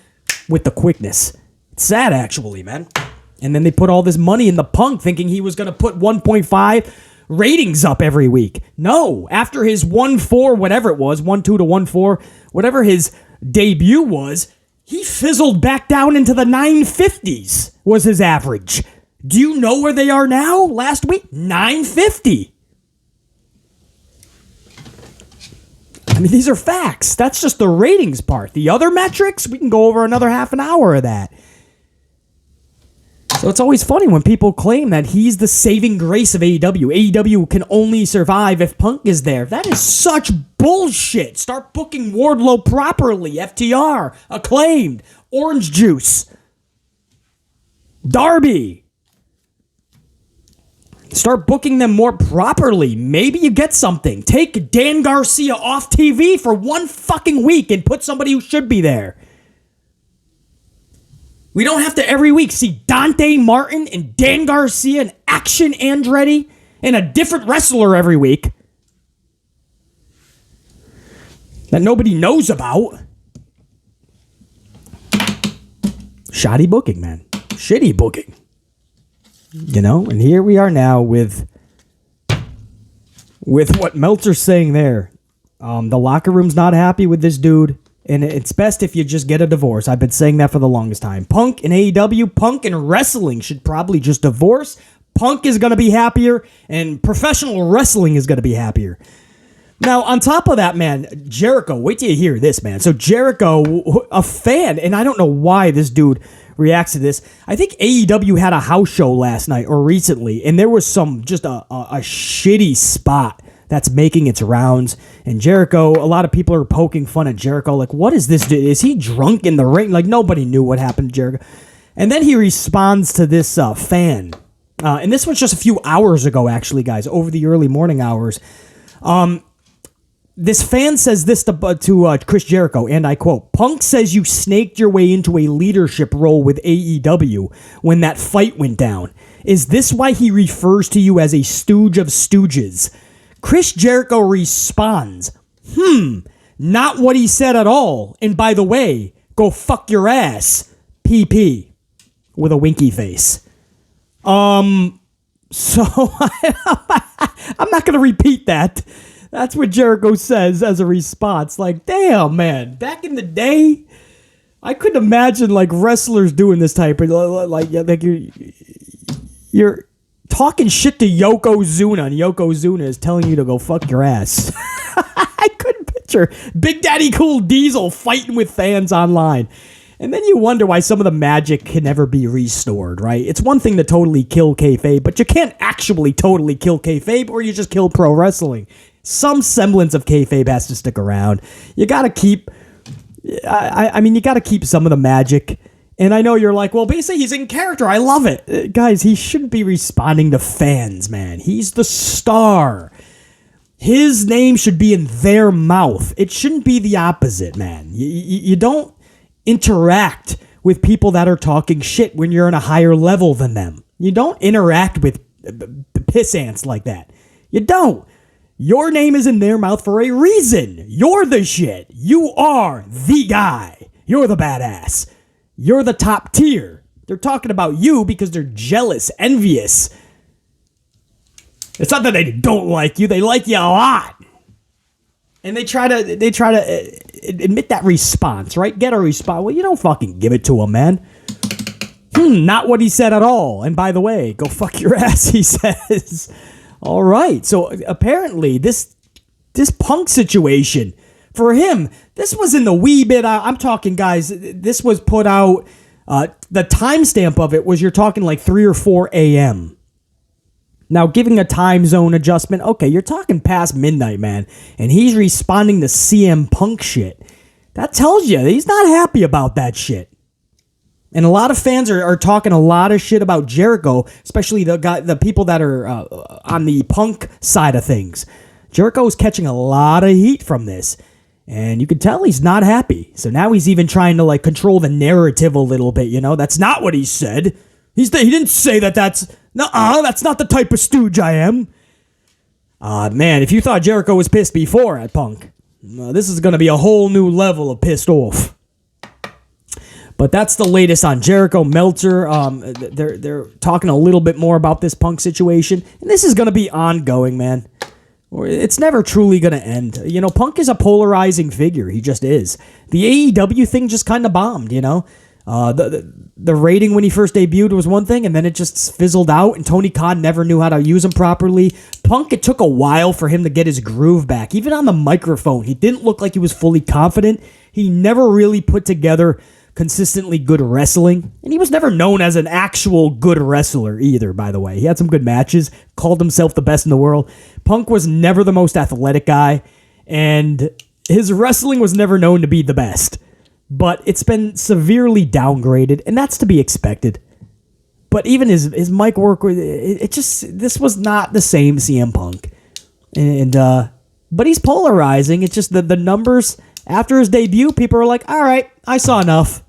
with the quickness. It's sad, actually, man. And then they put all this money in the Punk thinking he was going to put 1.5 ratings up every week. No, after his 1-4, whatever it was, 1-2 to 1-4, whatever his debut was, he fizzled back down into the 950s was his average. Do you know where they are now? Last week, 950. I mean, these are facts. That's just the ratings part. The other metrics, we can go over another half an hour of that. So it's always funny when people claim that he's the saving grace of AEW. AEW can only survive if Punk is there. That is such bullshit. Start booking Wardlow properly. FTR, Acclaimed, Orange Juice, Darby. Start booking them more properly. Maybe you get something. Take Dan Garcia off TV for one fucking week and put somebody who should be there. We don't have to every week see Dante Martin and Dan Garcia and Action Andretti and a different wrestler every week that nobody knows about. Shoddy booking, man. Shitty booking. You know, and here we are now with what Meltzer's saying there. The locker room's not happy with this dude, and it's best if you just get a divorce. I've been saying that for the longest time. Punk and AEW, Punk and wrestling should probably just divorce. Punk is going to be happier, and professional wrestling is going to be happier. Now, on top of that, man, Jericho, wait till you hear this, man. So Jericho, a fan, and I don't know why this dude reacts to this. I think AEW had a house show last night or recently, and there was just a shitty spot that's making its rounds. And Jericho, a lot of people are poking fun at Jericho, like, what is this dude? Is he drunk in the ring? Like, nobody knew what happened to Jericho. And then he responds to this fan. And this was just a few hours ago, actually, guys, over the early morning hours. This fan says this to Chris Jericho, and I quote, "Punk says you snaked your way into a leadership role with AEW when that fight went down. Is this why he refers to you as a stooge of stooges?" Chris Jericho responds, not what he said at all. And by the way, go fuck your ass, PP, with a winky face. So I'm not going to repeat that. That's what Jericho says as a response. Like, damn, man. Back in the day, I couldn't imagine like wrestlers doing this type of like you're talking shit to Yokozuna, and Yokozuna is telling you to go fuck your ass. I couldn't picture Big Daddy Cool Diesel fighting with fans online. And then you wonder why some of the magic can never be restored, right? It's one thing to totally kill kayfabe, but you can't actually totally kill kayfabe, or you just kill pro wrestling. Some semblance of kayfabe has to stick around. You gotta keep, you gotta keep some of the magic. And I know you're like, well, basically he's in character. I love it. Guys, he shouldn't be responding to fans, man. He's the star. His name should be in their mouth. It shouldn't be the opposite, man. You don't interact with people that are talking shit when you're on a higher level than them. You don't interact with piss ants like that. You don't. Your name is in their mouth for a reason. You're the shit. You are the guy. You're the badass. You're the top tier. They're talking about you because they're jealous, envious. It's not that they don't like you, they like you a lot. And they try to admit that response, right? Get a response. Well, you don't fucking give it to him, man. Not what he said at all. And by the way, go fuck your ass, he says. All right. So apparently this Punk situation, for him, this was in the wee bit. I'm talking, guys, this was put out. The timestamp of it was, you're talking like 3 or 4 a.m. Now, giving a time zone adjustment, okay, you're talking past midnight, man. And he's responding to CM Punk shit. That tells you he's not happy about that shit. And a lot of fans are talking a lot of shit about Jericho, especially the people that are on the Punk side of things. Jericho's catching a lot of heat from this. And you can tell he's not happy. So now he's even trying to like control the narrative a little bit, you know? That's not what he said. He didn't say that's not the type of stooge I am. Man, if you thought Jericho was pissed before at Punk, this is going to be a whole new level of pissed off. But that's the latest on Jericho. Meltzer, they're talking a little bit more about this Punk situation. And this is going to be ongoing, man. It's never truly going to end. You know, Punk is a polarizing figure. He just is. The AEW thing just kind of bombed, you know. The rating when he first debuted was one thing, and then it just fizzled out, and Tony Khan never knew how to use him properly. Punk, it took a while for him to get his groove back. Even on the microphone, he didn't look like he was fully confident. He never really put together consistently good wrestling, and he was never known as an actual good wrestler either, by the way. He had some good matches, called himself the best in the world. Punk was never the most athletic guy, and his wrestling was never known to be the best. But it's been severely downgraded, and that's to be expected. But even his mic work, this was not the same CM Punk. But he's polarizing. It's just the numbers after his debut, people are like, all right, I saw enough.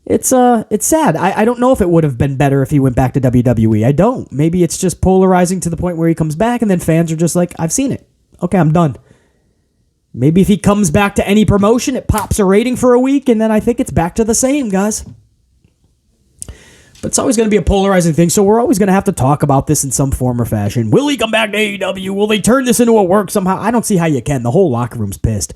It's sad. I don't know if it would have been better if he went back to WWE. I don't. Maybe it's just polarizing to the point where he comes back, and then fans are just like, I've seen it. Okay, I'm done. Maybe if he comes back to any promotion, it pops a rating for a week, and then I think it's back to the same, guys. But it's always going to be a polarizing thing, so we're always going to have to talk about this in some form or fashion. Will he come back to AEW? Will they turn this into a work somehow? I don't see how you can. The whole locker room's pissed.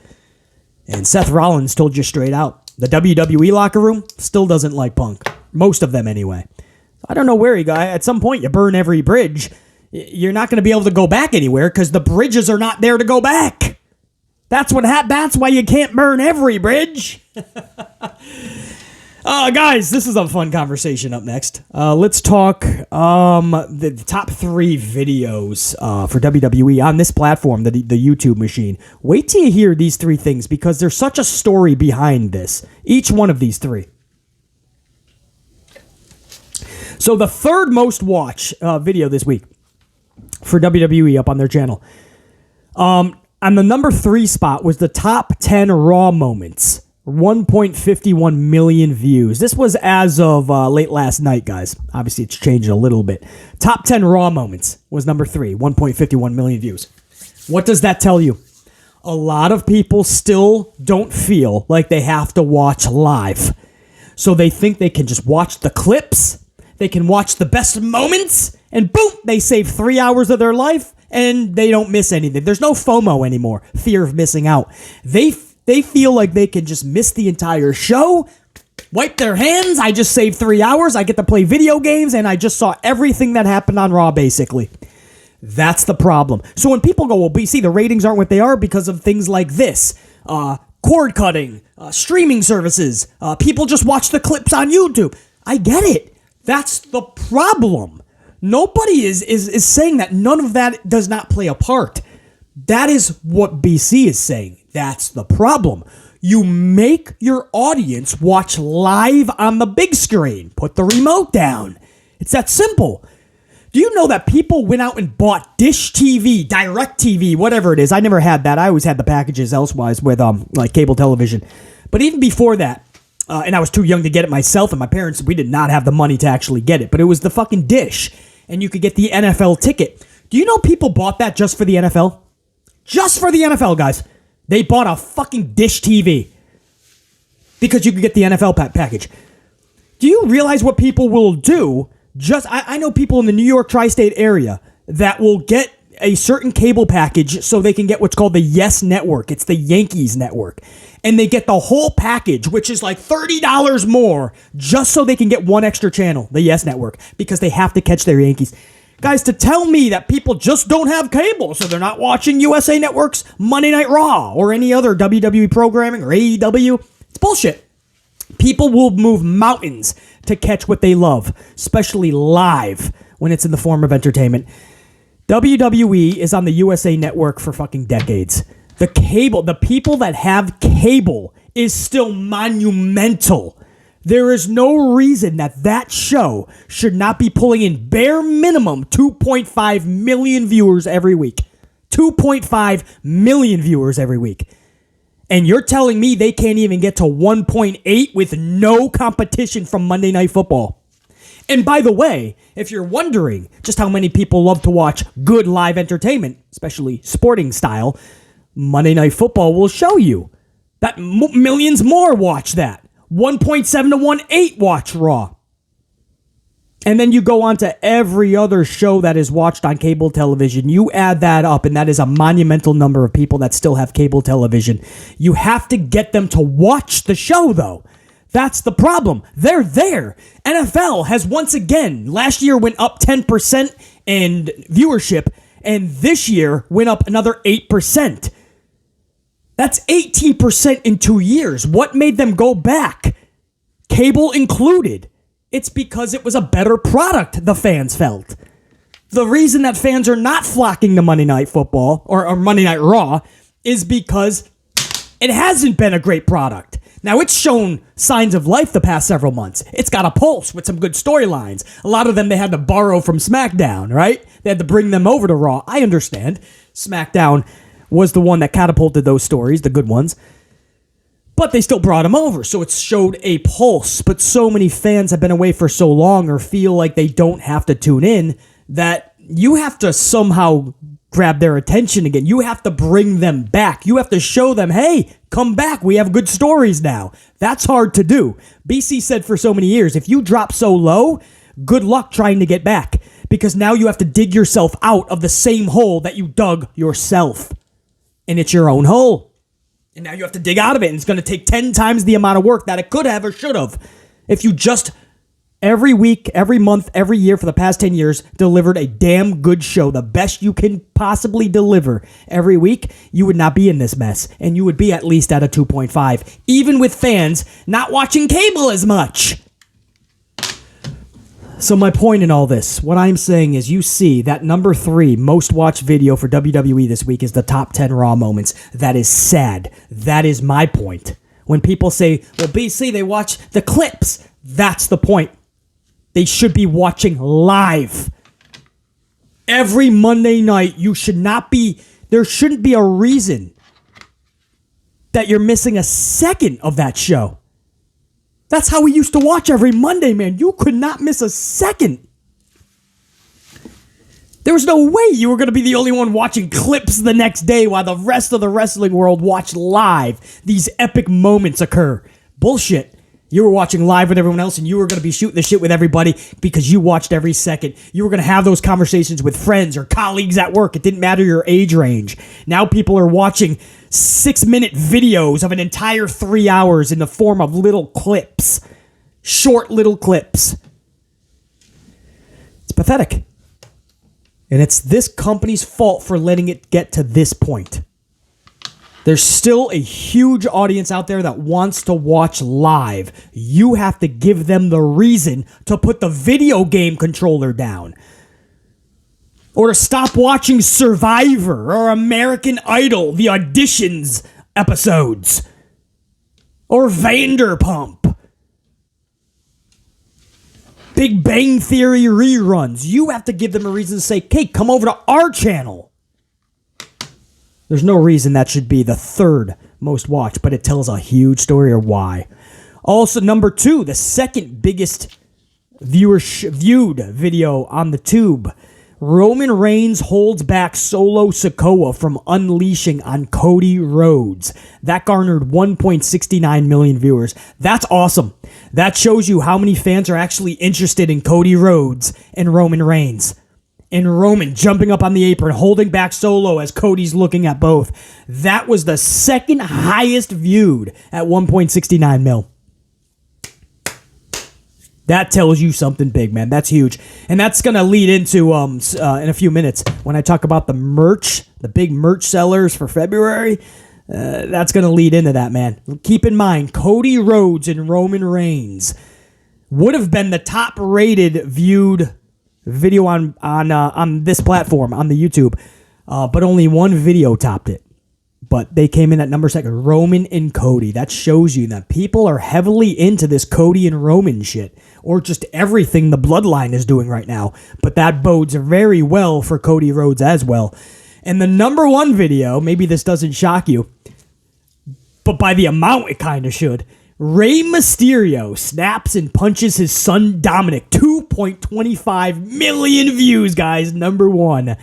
And Seth Rollins told you straight out. The WWE locker room still doesn't like Punk. Most of them, anyway. I don't know where he got. At some point, you burn every bridge. You're not going to be able to go back anywhere because the bridges are not there to go back. That's why you can't burn every bridge. Guys, this is a fun conversation up next. Let's talk the top 3 videos for WWE on this platform, the YouTube machine. Wait till you hear these 3 things because there's such a story behind this. Each one of these 3. So the third most watched video this week for WWE up on their channel. On the number 3 spot was the top 10 Raw moments. 1.51 million views. This was as of late last night, guys. Obviously, it's changed a little bit. Top 10 Raw moments was number 3. 1.51 million views. What does that tell you? A lot of people still don't feel like they have to watch live. So they think they can just watch the clips. They can watch the best moments. And boom, they save 3 hours of their life. And they don't miss anything. There's no FOMO anymore. Fear of missing out. They feel like they can just miss the entire show, wipe their hands. I just saved 3 hours. I get to play video games, and I just saw everything that happened on Raw, basically. That's the problem. So when people go, well, BC, the ratings aren't what they are because of things like this. Cord cutting, streaming services. People just watch the clips on YouTube. I get it. That's the problem. Nobody is saying that. None of that does not play a part. That is what BC is saying. That's the problem. You make your audience watch live on the big screen. Put the remote down. It's that simple. Do you know that people went out and bought Dish TV, Direct TV, whatever it is? I never had that. I always had the packages elsewise with like cable television. But even before that, and I was too young to get it myself, and my parents, we did not have the money to actually get it. But it was the fucking Dish. And you could get the NFL ticket. Do you know people bought that just for the NFL? Just for the NFL, guys. They bought a fucking Dish TV. because you can get the NFL package. Do you realize what people will do? I know people in the New York tri-state area that will get a certain cable package so they can get what's called the Yes Network. It's the Yankees network. And they get the whole package, which is like $30 more, just so they can get one extra channel, the Yes Network, because they have to catch their Yankees. Guys, to tell me that people just don't have cable, so they're not watching USA Network's Monday Night Raw or any other WWE programming or AEW, it's bullshit. People will move mountains to catch what they love, especially live when it's in the form of entertainment. WWE is on the USA Network for fucking decades. The people that have cable is still monumental. There is no reason that show should not be pulling in bare minimum 2.5 million viewers every week. 2.5 million viewers every week. And you're telling me they can't even get to 1.8 with no competition from Monday Night Football. And by the way, if you're wondering just how many people love to watch good live entertainment, especially sporting style, Monday Night Football will show you that millions more watch that. 1.7 to 1.8 watch Raw. And then you go on to every other show that is watched on cable television. You add that up, and that is a monumental number of people that still have cable television. You have to get them to watch the show, though. That's the problem. They're there. NFL has once again, last year went up 10% in viewership, and this year went up another 8%. That's 18% in 2 years. What made them go back? Cable included. It's because it was a better product, the fans felt. The reason that fans are not flocking to Monday Night Football or Monday Night Raw is because it hasn't been a great product. Now, it's shown signs of life the past several months. It's got a pulse with some good storylines. A lot of them they had to borrow from SmackDown, right? They had to bring them over to Raw. I understand. SmackDown was the one that catapulted those stories, the good ones. But they still brought them over, so it showed a pulse. But so many fans have been away for so long or feel like they don't have to tune in that you have to somehow grab their attention again. You have to bring them back. You have to show them, hey, come back. We have good stories now. That's hard to do. BC said for so many years, if you drop so low, good luck trying to get back. Because now you have to dig yourself out of the same hole that you dug yourself. And it's your own hole. And now you have to dig out of it, and it's going to take 10 times the amount of work that it could have or should have. If you just, every week, every month, every year for the past 10 years, delivered a damn good show, the best you can possibly deliver every week, you would not be in this mess. And you would be at least at a 2.5, even with fans not watching cable as much. So my point in all this, what I'm saying is you see that number 3 most watched video for WWE this week is the top 10 Raw moments. That is sad. That is my point. When people say, well, BC, they watch the clips. That's the point. They should be watching live. Every Monday night, there shouldn't be a reason that you're missing a second of that show. That's how we used to watch every Monday, man. You could not miss a second. There was no way you were going to be the only one watching clips the next day while the rest of the wrestling world watched live. These epic moments occur. Bullshit. You were watching live with everyone else, and you were going to be shooting the shit with everybody because you watched every second. You were going to have those conversations with friends or colleagues at work. It didn't matter your age range. Now people are watching 6-minute videos of an entire 3 hours in the form of little clips. Short little clips. It's pathetic. And it's this company's fault for letting it get to this point. There's still a huge audience out there that wants to watch live. You have to give them the reason to put the video game controller down. Or to stop watching Survivor or American Idol, the auditions episodes. Or Vanderpump. Big Bang Theory reruns. You have to give them a reason to say, hey, come over to our channel. There's no reason that should be the 3rd most watched, but it tells a huge story or why. Also, number 2, the second biggest viewed video on the tube Roman Reigns holds back Solo Sikoa from unleashing on Cody Rhodes. That garnered 1.69 million viewers. That's awesome. That shows you how many fans are actually interested in Cody Rhodes and Roman Reigns. And Roman jumping up on the apron, holding back Solo as Cody's looking at both. That was the second highest viewed at 1.69 mil. That tells you something big, man. That's huge. And that's going to lead into, in a few minutes, when I talk about the merch, the big merch sellers for February, that's going to lead into that, man. Keep in mind, Cody Rhodes and Roman Reigns would have been the top-rated viewed video on this platform, on the YouTube, but only one video topped it. But they came in at number second, Roman and Cody. That shows you that people are heavily into this Cody and Roman shit, or just everything the Bloodline is doing right now. But that bodes very well for Cody Rhodes as well. And the number one video, maybe this doesn't shock you, but by the amount it kind of should, Rey Mysterio snaps and punches his son Dominic. 2.25 million views, guys. Number one.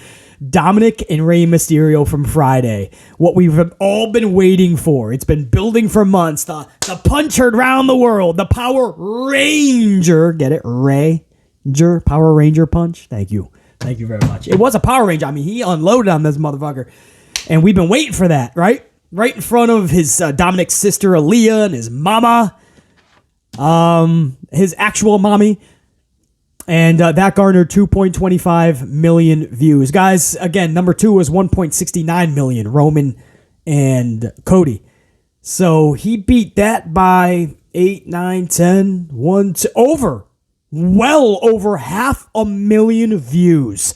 Dominic and Rey Mysterio from Friday. What we've all been waiting for. It's been building for months. The punch heard around the world. The Power Ranger. Get it? Ranger. Power Ranger punch. Thank you. Thank you very much. It was a Power Ranger. I mean, he unloaded on this motherfucker. And we've been waiting for that, right? Right in front of his Dominic's sister Aaliyah and his mama. His actual mommy. And that garnered 2.25 million views. Guys, again, number two was 1.69 million, Roman and Cody. So he beat that by 8, 9, 10, 1, 2, well over 500,000 views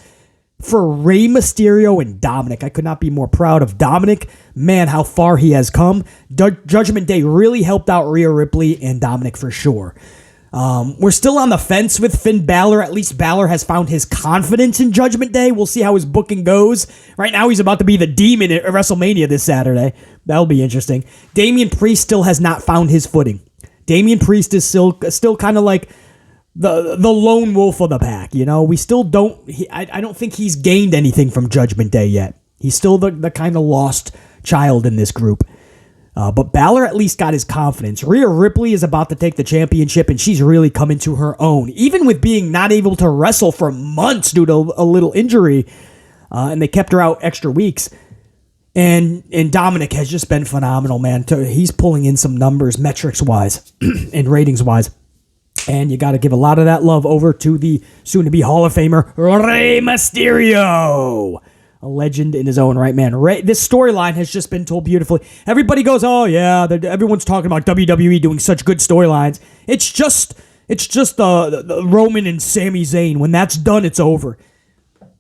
for Rey Mysterio and Dominic. I could not be more proud of Dominic. Man, how far he has come. Judgment Day really helped out Rhea Ripley and Dominic for sure. We're still on the fence with Finn Balor. At least Balor has found his confidence in Judgment Day. We'll see how his booking goes. Right now, he's about to be the Demon at WrestleMania this Saturday. That'll be interesting. Damian Priest still has not found his footing. Damian Priest is still kind of like the lone wolf of the pack. You know, we still don't. I don't think he's gained anything from Judgment Day yet. He's still the kind of lost child in this group. But Balor at least got his confidence. Rhea Ripley is about to take the championship, and she's really come into her own. Even with being not able to wrestle for months due to a little injury, and they kept her out extra weeks. And Dominic has just been phenomenal, man. He's pulling in some numbers, metrics-wise and ratings-wise. And you got to give a lot of that love over to the soon-to-be Hall of Famer, Rey Mysterio. A legend in his own right, man. This storyline has just been told beautifully. Everybody goes, oh, yeah, everyone's talking about WWE doing such good storylines. It's just the Roman and Sami Zayn. When that's done, it's over.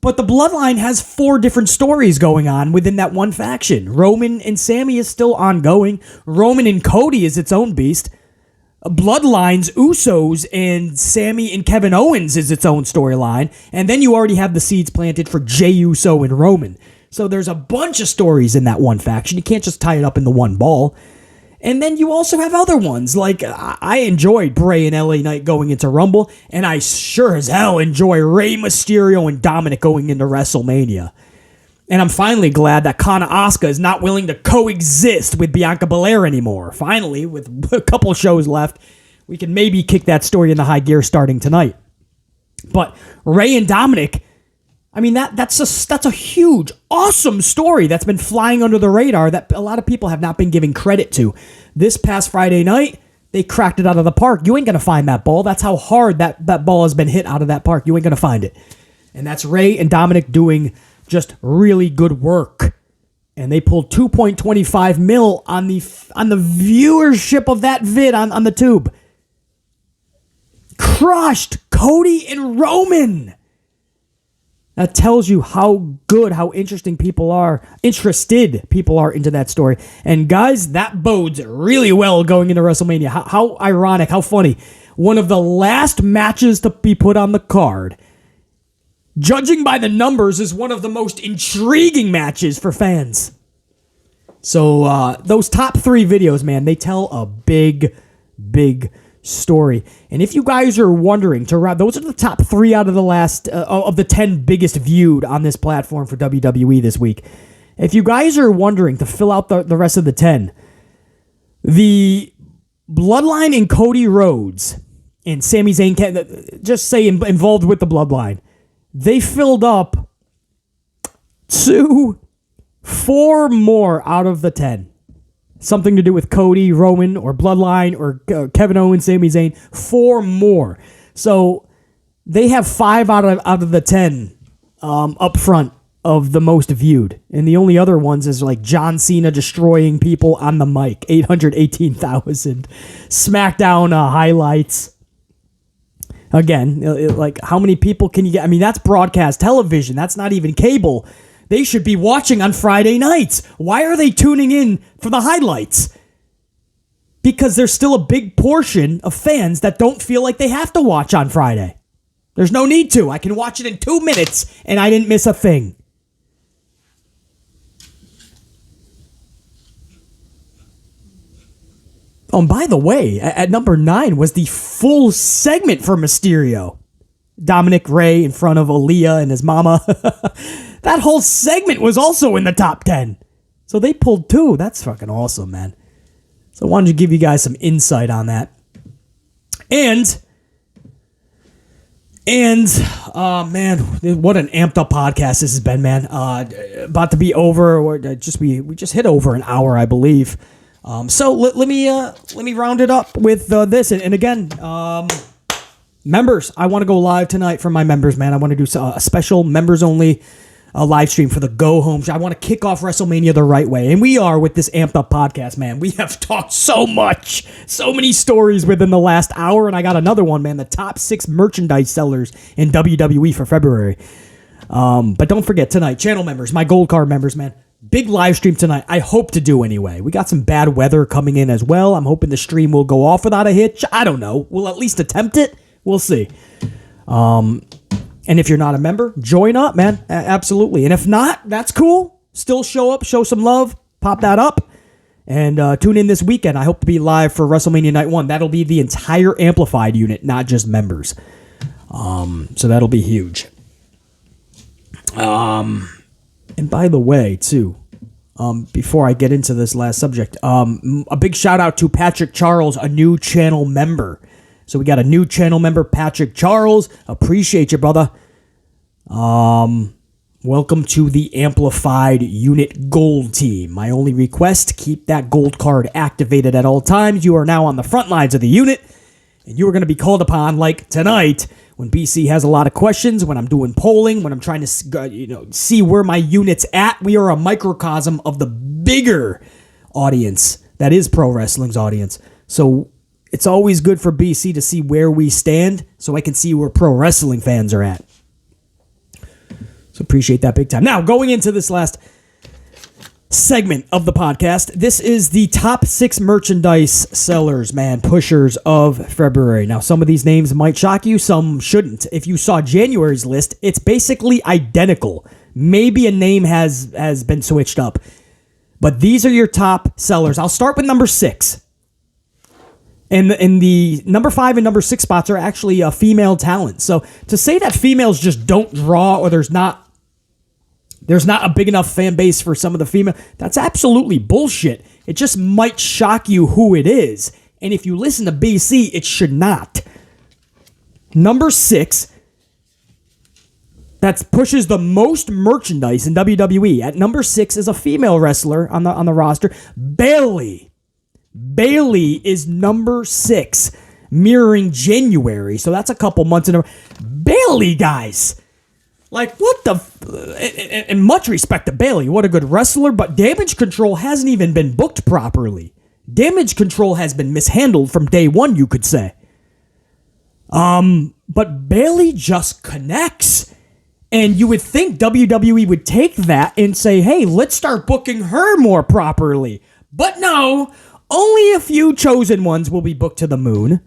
But the Bloodline has 4 different stories going on within that one faction. Roman and Sami is still ongoing. Roman and Cody is its own beast. Bloodlines, Usos, and Sami and Kevin Owens is its own storyline. And then you already have the seeds planted for Jey Uso and Roman. So there's a bunch of stories in that one faction. You can't just tie it up in the one ball. And then you also have other ones. Like, I enjoyed Bray and LA Knight going into Rumble. And I sure as hell enjoy Rey Mysterio and Dominic going into WrestleMania. And I'm finally glad that Kana Asuka is not willing to coexist with Bianca Belair anymore. Finally, with a couple shows left, we can maybe kick that story into high gear starting tonight. But Rey and Dominic, I mean, that's a huge, awesome story that's been flying under the radar that a lot of people have not been giving credit to. This past Friday night, they cracked it out of the park. You ain't going to find that ball. That's how hard that ball has been hit out of that park. You ain't going to find it. And that's Rey and Dominic doing just really good work. And they pulled 2.25 mil on the viewership of that vid on the tube. Crushed Cody and Roman. That tells you how good, how interested people are into that story. And guys, that bodes really well going into WrestleMania. How ironic, how funny. One of the last matches to be put on the card, judging by the numbers, is one of the most intriguing matches for fans. So those top 3 videos, man, they tell a big, big story. And if you guys are wondering, those are the top 3 out of the last of the 10 biggest viewed on this platform for WWE this week. If you guys are wondering to fill out the rest of the 10, the Bloodline and Cody Rhodes and Sami Zayn, just say involved with the Bloodline, they filled up 4 more out of the 10. Something to do with Cody, Roman, or Bloodline, or Kevin Owens, Sami Zayn. 4 more. So they have 5 out of the 10 up front of the most viewed. And the only other ones is like John Cena destroying people on the mic. 818,000. SmackDown highlights. Again, like how many people can you get? I mean, that's broadcast television. That's not even cable. They should be watching on Friday nights. Why are they tuning in for the highlights? Because there's still a big portion of fans that don't feel like they have to watch on Friday. There's no need to. I can watch it in 2 minutes and I didn't miss a thing. Oh, and by the way, at number 9 was the full segment for Mysterio. Dominic Ray in front of Aaliyah and his mama. That whole segment was also in the top 10. So they pulled 2. That's fucking awesome, man. So I wanted to give you guys some insight on that. And man, what an amped up podcast this has been, man. About to be over. We just hit over an hour, I believe. So let me round it up with this. And again, members, I want to go live tonight for my members, man. I want to do a special members only live stream for the Go Home show. I want to kick off WrestleMania the right way. And we are with this amped up podcast, man. We have talked so much, so many stories within the last hour. And I got another one, man. The top 6 merchandise sellers in WWE for February. But don't forget tonight, channel members, my gold card members, man. Big live stream tonight. I hope to do anyway. We got some bad weather coming in as well. I'm hoping the stream will go off without a hitch. I don't know. We'll at least attempt it. We'll see. And if you're not a member, join up, man. Absolutely. And if not, that's cool. Still show up, show some love, pop that up, and tune in this weekend. I hope to be live for WrestleMania Night 1. That'll be the entire Amplified unit, not just members. So that'll be huge. And by the way, too, before I get into this last subject, a big shout out to Patrick Charles, a new channel member. So we got a new channel member, Patrick Charles. Appreciate you, brother. Welcome to the Amplified Unit Gold Team. My only request, keep that gold card activated at all times. You are now on the front lines of the unit, and you are going to be called upon, like tonight, when BC has a lot of questions, when I'm doing polling, when I'm trying to see where my unit's at. We are a microcosm of the bigger audience that is pro wrestling's audience. So it's always good for BC to see where we stand so I can see where pro wrestling fans are at. So appreciate that big time. Now, going into this last segment of the podcast, this is the top 6 merchandise sellers, man, pushers of February. Now, some of these names might shock you, some shouldn't. If you saw January's list, it's basically identical. Maybe a name has been switched up. But these are your top sellers. I'll start with number 6. And the number 5 and number 6 spots are actually female talent. So to say that females just don't draw, or there's not a big enough fan base for some of the female, that's absolutely bullshit. It just might shock you who it is. And if you listen to BC, it should not. Number 6, that pushes the most merchandise in WWE. At number 6 is a female wrestler on the roster, Bayley. Bayley is number 6, mirroring January. So that's a couple months in a row. Bayley, guys. Like, what the... And much respect to Bayley. What a good wrestler. But Damage Control hasn't even been booked properly. Damage Control has been mishandled from day one, you could say. But Bayley just connects. And you would think WWE would take that and say, hey, let's start booking her more properly. But no... Only a few chosen ones will be booked to the moon.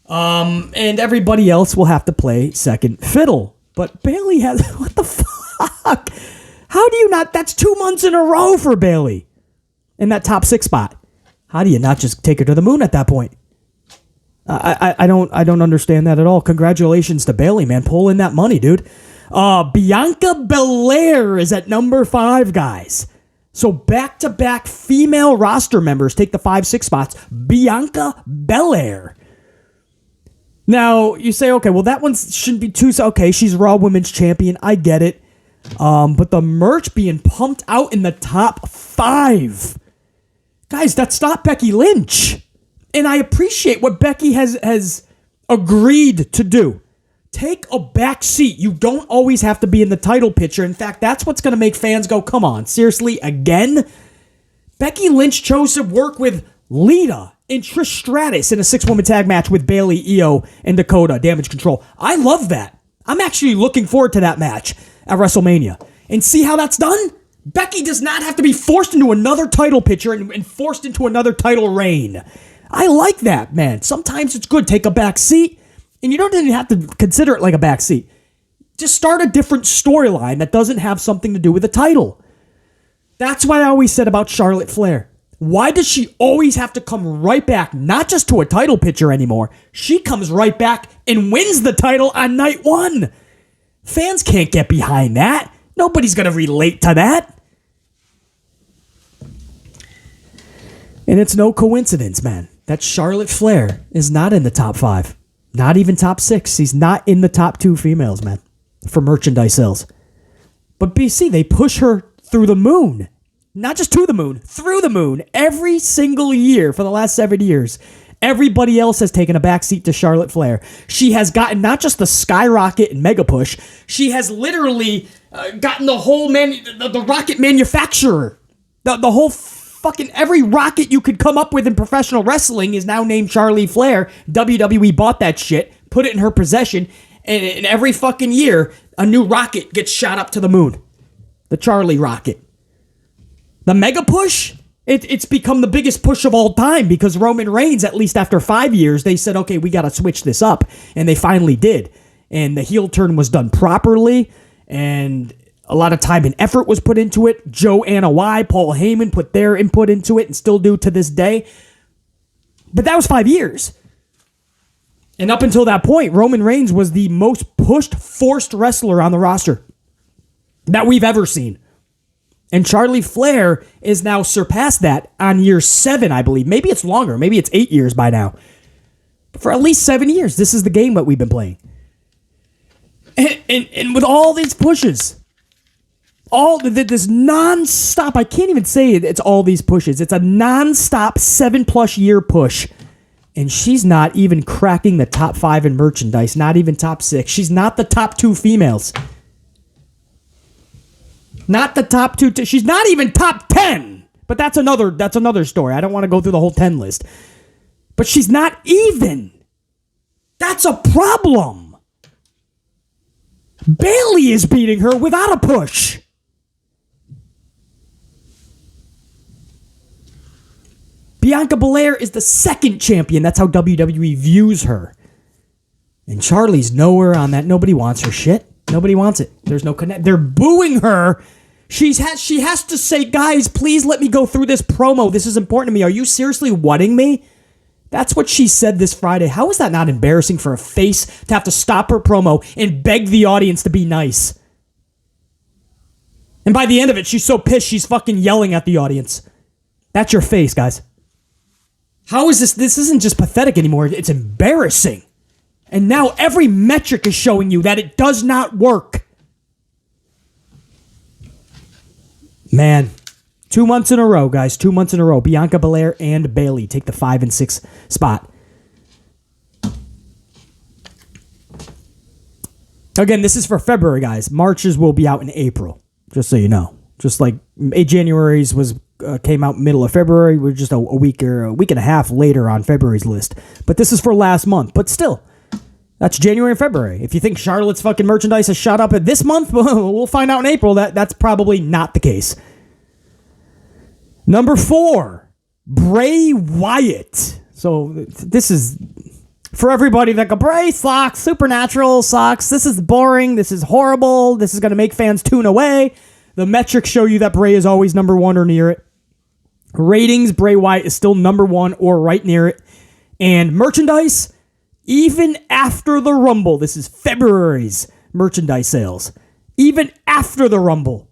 And everybody else will have to play second fiddle. But Bayley has... What the fuck? How do you not... That's 2 months in a row for Bayley in that top 6 spot. How do you not just take her to the moon at that point? I don't understand that at all. Congratulations to Bayley, man. Pull in that money, dude. Bianca Belair is at number 5, guys. So back-to-back female roster members take the 5-6 spots. Bianca Belair. Now, you say, okay, well, that one shouldn't be too... Okay, she's Raw Women's Champion. I get it. But the merch being pumped out in the top 5. Guys, that's not Becky Lynch. And I appreciate what Becky has agreed to do. Take a back seat. You don't always have to be in the title picture. In fact, that's what's going to make fans go, come on, seriously, again? Becky Lynch chose to work with Lita and Trish Stratus in a 6-woman tag match with Bayley, Io, and Dakota, Damage Control. I love that. I'm actually looking forward to that match at WrestleMania. And see how that's done? Becky does not have to be forced into another title picture and forced into another title reign. I like that, man. Sometimes it's good. Take a back seat. And you don't even have to consider it like a backseat. Just start a different storyline that doesn't have something to do with the title. That's what I always said about Charlotte Flair. Why does she always have to come right back, not just to a title picture anymore? She comes right back and wins the title on night 1. Fans can't get behind that. Nobody's going to relate to that. And it's no coincidence, man, that Charlotte Flair is not in the top 5. Not even top 6. He's not in the top 2 females, man, for merchandise sales. But BC, they push her through the moon. Not just to the moon, through the moon. Every single year for the last 7 years. Everybody else has taken a backseat to Charlotte Flair. She has gotten not just the skyrocket and mega push, she has literally gotten the whole the rocket manufacturer. The whole fucking every rocket you could come up with in professional wrestling is now named Charlie Flair. WWE bought that shit, put it in her possession, and every fucking year, a new rocket gets shot up to the moon. The Charlie rocket. The mega push, it's become the biggest push of all time because Roman Reigns, at least after 5 years, they said, okay, we got to switch this up. And they finally did. And the heel turn was done properly, and a lot of time and effort was put into it. Joanna Y, Paul Heyman put their input into it and still do to this day. But that was 5 years. And up until that point, Roman Reigns was the most pushed, forced wrestler on the roster that we've ever seen. And Charlie Flair is now surpassed that on year 7, I believe. Maybe it's longer. Maybe it's 8 years by now. But for at least 7 years, this is the game that we've been playing. And with all these pushes... this non-stop, I can't even say it's all these pushes. It's a non-stop 7+ year push. And she's not even cracking the top 5 in merchandise, not even top 6. She's not the top 2 females. Not the top 2. She's not even top 10. But that's another story. I don't want to go through the whole 10 list. But she's not even. That's a problem. Bayley is beating her without a push. Bianca Belair is the second champion. That's how WWE views her. And Charlie's nowhere on that. Nobody wants her shit. Nobody wants it. There's no connect. They're booing her. She has to say, guys, please let me go through this promo. This is important to me. Are you seriously wanting me? That's what she said this Friday. How is that not embarrassing for a face to have to stop her promo and beg the audience to be nice? And by the end of it, she's so pissed she's fucking yelling at the audience. That's your face, guys. How is this? This isn't just pathetic anymore. It's embarrassing. And now every metric is showing you that it does not work. Man, 2 months in a row, guys. 2 months in a row. Bianca Belair and Bayley take the 5 and 6 spot. Again, this is for February, guys. March's will be out in April, just so you know. Just like January's came out middle of February. We're just a week or a week and a half later on February's list. But this is for last month. But still, that's January and February. If you think Charlotte's fucking merchandise has shot up at this month, we'll find out in April. That's probably not the case. Number 4, Bray Wyatt. So this is for everybody that go, Bray sucks, Supernatural sucks, this is boring, this is horrible, this is going to make fans tune away. The metrics show you that Bray is always number 1 or near it. Ratings, Bray Wyatt is still number 1 or right near it. And merchandise, Even after the Rumble, this is February's merchandise sales. Even after the Rumble,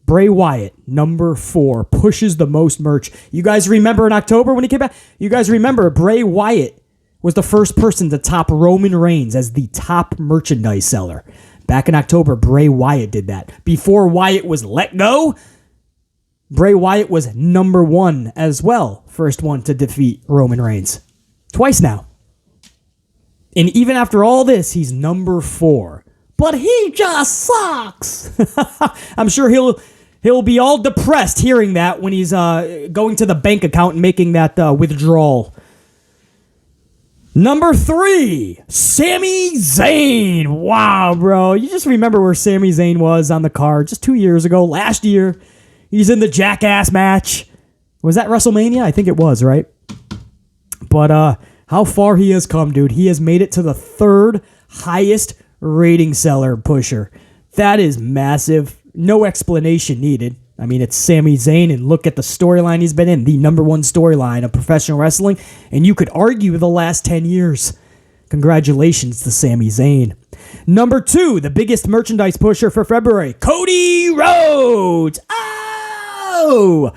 Bray Wyatt, number 4, pushes the most merch. You guys remember in October when he came back? You guys remember Bray Wyatt was the first person to top Roman Reigns as the top merchandise seller. Back in October, Bray Wyatt did that. Before Wyatt was let go, Bray Wyatt was number 1 as well. First one to defeat Roman Reigns. Twice now. And even after all this, he's number 4. But he just sucks. I'm sure he'll be all depressed hearing that when he's going to the bank account and making that withdrawal. Number 3, Sami Zayn. Wow, bro. You just remember where Sami Zayn was on the card just 2 years ago. Last year, he's in the Jackass match. Was that WrestleMania? I think it was, right? But how far he has come, dude. He has made it to the 3rd highest rating seller pusher. That is massive. No explanation needed. I mean, it's Sami Zayn, and look at the storyline he's been in, the number 1 storyline of professional wrestling, and you could argue the last 10 years. Congratulations to Sami Zayn. Number 2, the biggest merchandise pusher for February, Cody Rhodes. Oh!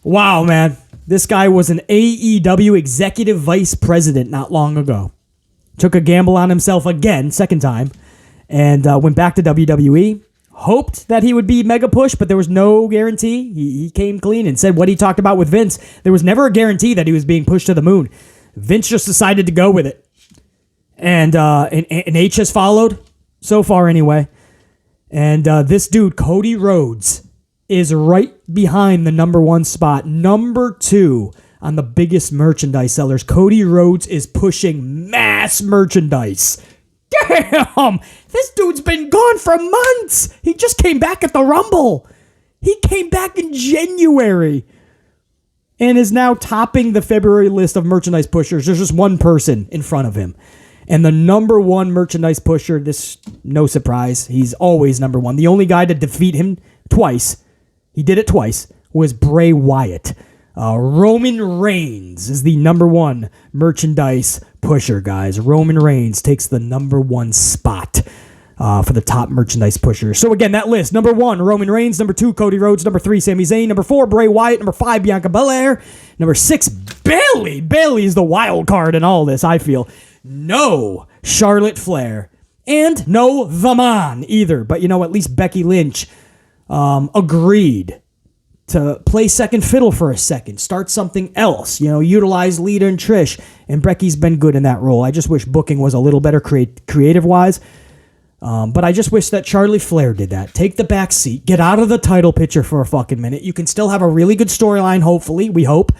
Wow, man. This guy was an AEW executive vice president not long ago. Took a gamble on himself again, second time, and went back to WWE. Hoped that he would be mega push, but there was no guarantee. He came clean and said what he talked about with Vince. There was never a guarantee that he was being pushed to the moon. Vince just decided to go with it. And H has followed, so far anyway. And this dude, Cody Rhodes, is right behind the number 1 spot. Number 2 on the biggest merchandise sellers. Cody Rhodes is pushing mass merchandise. Damn! This dude's been gone for months! He just came back at the Rumble! He came back in January! And is now topping the February list of merchandise pushers. There's just one person in front of him. And the number 1 merchandise pusher, this, no surprise, he's always number 1. The only guy to defeat him twice, he did it twice, was Bray Wyatt. Roman Reigns is the number 1 merchandise pusher, guys. Roman Reigns takes the number 1 spot for the top merchandise pusher. So again, that list: number 1, Roman Reigns; number 2, Cody Rhodes; number 3, Sami Zayn; number 4, Bray Wyatt; number 5, Bianca Belair; number 6, Bayley. Bayley is the wild card in all this, I feel. No Charlotte Flair, and no The Man either. But you know, at least Becky Lynch agreed to play second fiddle for a second, start something else, utilize Lita and Trish, and Becky's been good in that role. I just wish booking was a little better creative-wise, but I just wish that Charlotte Flair did that. Take the back seat, get out of the title picture for a fucking minute. You can still have a really good storyline, hopefully, we hope,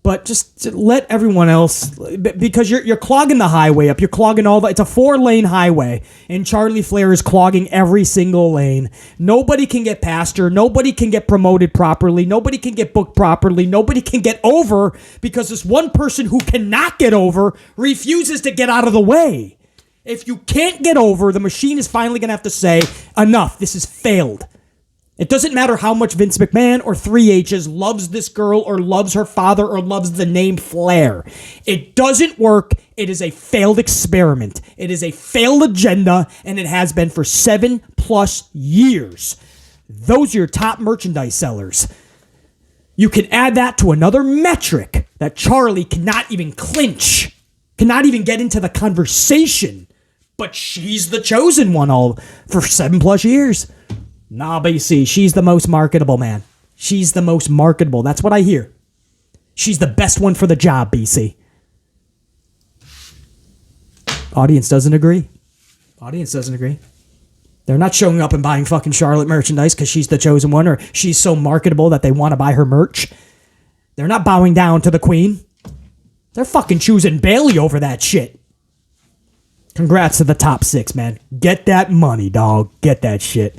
but just let everyone else, because you're clogging the highway up. You're clogging it's a 4-lane highway, and Charlie Flair is clogging every single lane. Nobody can get past her. Nobody can get promoted properly. Nobody can get booked properly. Nobody can get over because this one person who cannot get over refuses to get out of the way. If you can't get over, the machine is finally going to have to say, enough, this has failed. It doesn't matter how much Vince McMahon or 3H's loves this girl or loves her father or loves the name Flair. It doesn't work. It is a failed experiment. It is a failed agenda, and it has been for 7+ years. Those are your top merchandise sellers. You can add that to another metric that Charlie cannot even clinch, cannot even get into the conversation, but she's the chosen one all for 7+ years. Nah, BC, she's the most marketable, man. She's the most marketable. That's what I hear. She's the best one for the job, BC. Audience doesn't agree. Audience doesn't agree. They're not showing up and buying fucking Charlotte merchandise because she's the chosen one or she's so marketable that they want to buy her merch. They're not bowing down to the queen. They're fucking choosing Bayley over that shit. Congrats to the top 6, man. Get that money, dog. Get that shit.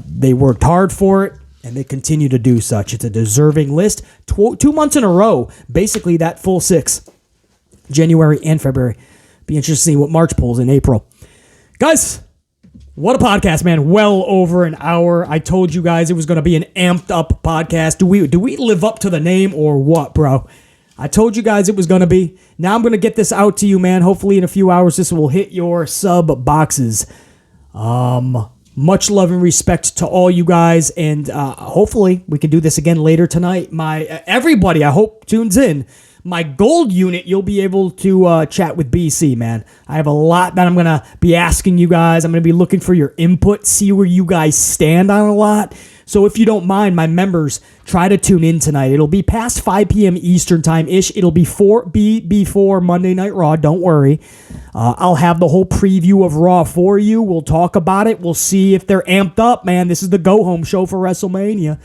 They worked hard for it, and they continue to do such. It's a deserving list. 2 months in a row, basically that full 6. January and February. Be interested to see what March pulls in April. Guys, what a podcast, man. Well over an hour. I told you guys it was going to be an amped up podcast. Do we live up to the name or what, bro? I told you guys it was going to be. Now I'm going to get this out to you, man. Hopefully in a few hours this will hit your sub boxes. Much love and respect to all you guys, and hopefully we can do this again later tonight. Everybody, I hope, tunes in. My gold unit, you'll be able to chat with BC, man. I have a lot that I'm going to be asking you guys. I'm going to be looking for your input, see where you guys stand on a lot. So if you don't mind, my members, try to tune in tonight. It'll be past 5 p.m. Eastern time-ish. It'll be before Monday Night Raw. Don't worry. I'll have the whole preview of Raw for you. We'll talk about it. We'll see if they're amped up, man. This is the go-home show for WrestleMania.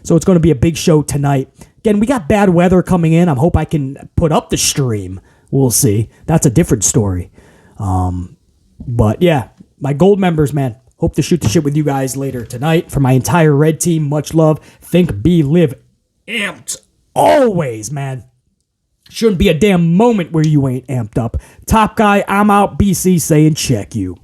So it's going to be a big show tonight. Again, we got bad weather coming in. I hope I can put up the stream. We'll see. That's a different story. But yeah, my gold members, man. Hope to shoot the shit with you guys later tonight. For my entire red team, much love. Think, be, live, amped. Always, man. Shouldn't be a damn moment where you ain't amped up. Top guy, I'm out. BC saying check you.